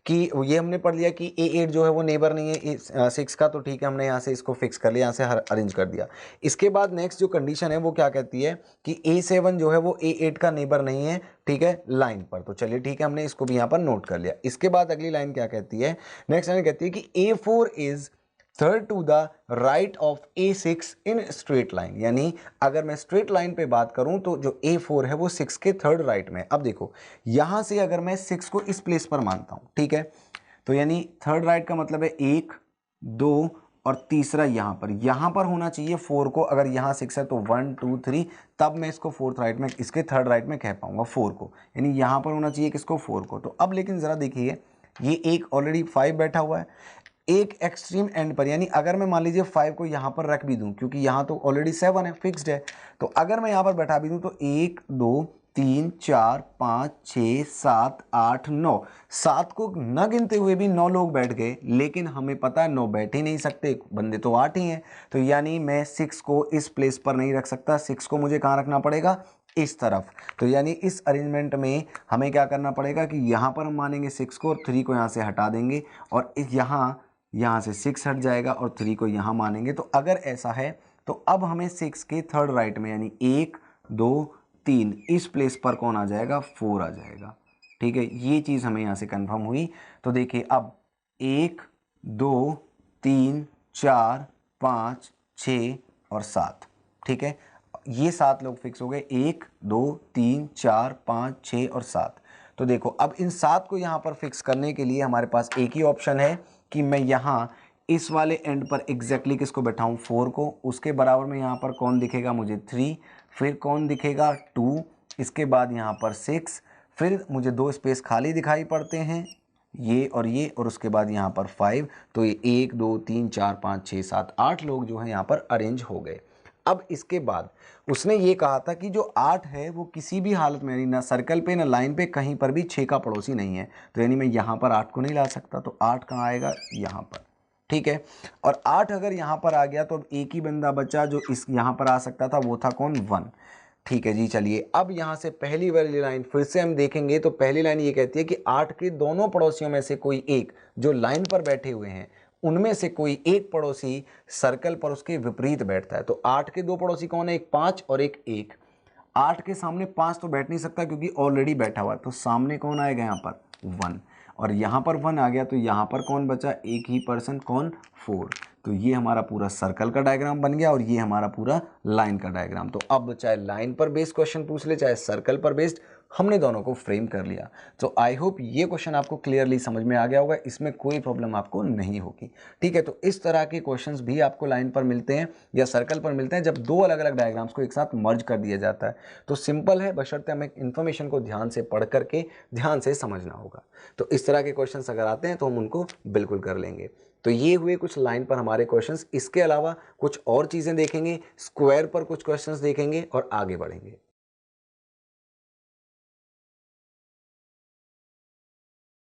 कि ये हमने पढ़ लिया कि A8 जो है वो नेबर नहीं है 6 का, तो ठीक है, हमने यहाँ से इसको फिक्स कर लिया, यहाँ से अरेंज कर दिया। इसके बाद नेक्स्ट जो कंडीशन है वो क्या कहती है कि A7 जो है वो A8 का नेबर नहीं है, ठीक है, लाइन पर। तो चलिए ठीक है, हमने इसको भी यहाँ पर नोट कर लिया। इसके बाद अगली लाइन क्या कहती है, नेक्स्ट लाइन कहती है कि A4 is third to the right of A6 in straight line, यानी अगर मैं स्ट्रेट लाइन पे बात करूं तो जो A4 है वो 6 के थर्ड राइट में। अब देखो यहां से अगर मैं 6 को इस प्लेस पर मानता हूं, ठीक है, तो यानी थर्ड राइट का मतलब है 1 2 और तीसरा यहां पर होना चाहिए 4 को। अगर यहां 6 है तो 1 2 3, तब मैं इसको फोर्थ राइट में, इसके थर्ड राइट में कह पाऊंगा 4 को, यानी यहां पर होना चाहिए किसको, 4 को। तो अब लेकिन जरा देखिए ये एक ऑलरेडी 5 बैठा हुआ है, एक एक्सट्रीम एंड पर, यानी अगर मैं मान लीजिए 5 को यहाँ पर रख भी दूं, क्योंकि यहाँ तो ऑलरेडी 7 है, फिक्स्ड है, तो अगर मैं यहाँ पर बैठा भी दूं तो 1 2 3 4 5 6 7 8 9, 7 को न गिनते हुए भी 9 लोग बैठ गए, लेकिन हमें पता है 9 बैठ ही नहीं सकते, बंदे तो 8 ही हैं। तो यानी मैं 6 को इस प्लेस पर नहीं रख सकता, 6 को मुझे कहाँ रखना पड़ेगा, इस तरफ। तो यानी इस अरेंजमेंट में हमें क्या करना पड़ेगा कि यहाँ पर हम मानेंगे 6 को, और 3 को यहाँ से हटा देंगे, और यहाँ से 6 हट जाएगा और 3 को यहाँ मानेंगे। तो अगर ऐसा है तो अब हमें 6 के थर्ड राइट में, यानी 1 2 3 इस प्लेस पर कौन आ जाएगा, 4 आ जाएगा, ठीक है। ये चीज़ हमें यहाँ से कंफर्म हुई। तो देखिए अब 1 2 3 4 5 6 और 7, ठीक है, ये 7 लोग फिक्स हो गए, 1 2 3 4 5 6 और 7। तो देखो अब इन 7 को यहाँ पर फिक्स करने के लिए हमारे पास एक ही ऑप्शन है कि मैं यहाँ इस वाले एंड पर एग्जैक्टली किसको बैठाऊँ, 4 को, उसके बराबर में यहाँ पर कौन दिखेगा मुझे, 3, फिर कौन दिखेगा 2, इसके बाद यहाँ पर 6, फिर मुझे 2 स्पेस खाली दिखाई पड़ते हैं, ये और उसके बाद यहाँ पर 5, तो ये 1 2 3 4 5 6 7 8 लोग जो हैं यहाँ पर अरेंज हो गए। अब इसके बाद उसने ये कहा था कि जो 8 है वो किसी भी हालत में, यानी ना सर्कल पे ना लाइन पे, कहीं पर भी 6 का पड़ोसी नहीं है। तो यानी मैं यहाँ पर 8 को नहीं ला सकता, तो 8 कहाँ आएगा, यहाँ पर। ठीक है, और 8 अगर यहाँ पर आ गया तो अब एक ही बंदा बचा जो इस यहाँ पर आ सकता था, वो था कौन, 1। ठीक है जी, चलिए अब यहाँ से पहली वाली लाइन फिर से हम देखेंगे। तो पहली लाइन ये कहती है कि 8 के दोनों पड़ोसियों में से कोई एक जो लाइन पर बैठे हुए हैं उनमें से कोई एक पड़ोसी सर्कल पर उसके विपरीत बैठता है। तो 8 के दो पड़ोसी कौन है, एक 5 और एक 1। 8 के सामने 5 तो बैठ नहीं सकता क्योंकि ऑलरेडी बैठा हुआ है, तो सामने कौन आएगा यहाँ पर, 1। और यहाँ पर 1 आ गया, तो यहाँ पर कौन बचा, एक ही पर्सन, कौन, 4। तो ये हमारा पूरा सर्कल का डायग्राम बन गया और ये हमारा पूरा लाइन का डायग्राम। तो अब चाहे लाइन पर बेस्ड क्वेश्चन पूछ ले चाहे सर्कल पर बेस्ड, हमने दोनों को फ्रेम कर लिया। तो आई होप ये क्वेश्चन आपको क्लियरली समझ में आ गया होगा, इसमें कोई प्रॉब्लम आपको नहीं होगी। ठीक है, तो इस तरह के क्वेश्चंस भी आपको लाइन पर मिलते हैं या सर्कल पर मिलते हैं जब दो अलग अलग डायग्राम्स को एक साथ मर्ज कर दिया जाता है। तो सिंपल है, बशर्ते हमें इन्फॉर्मेशन को ध्यान से पढ़ करके ध्यान से समझना होगा। तो इस तरह के क्वेश्चंस अगर आते हैं तो हम उनको बिल्कुल कर लेंगे। तो ये हुए कुछ लाइन पर हमारे क्वेश्चंस। इसके अलावा कुछ और चीज़ें देखेंगे, स्क्वायर पर कुछ क्वेश्चंस देखेंगे और आगे बढ़ेंगे।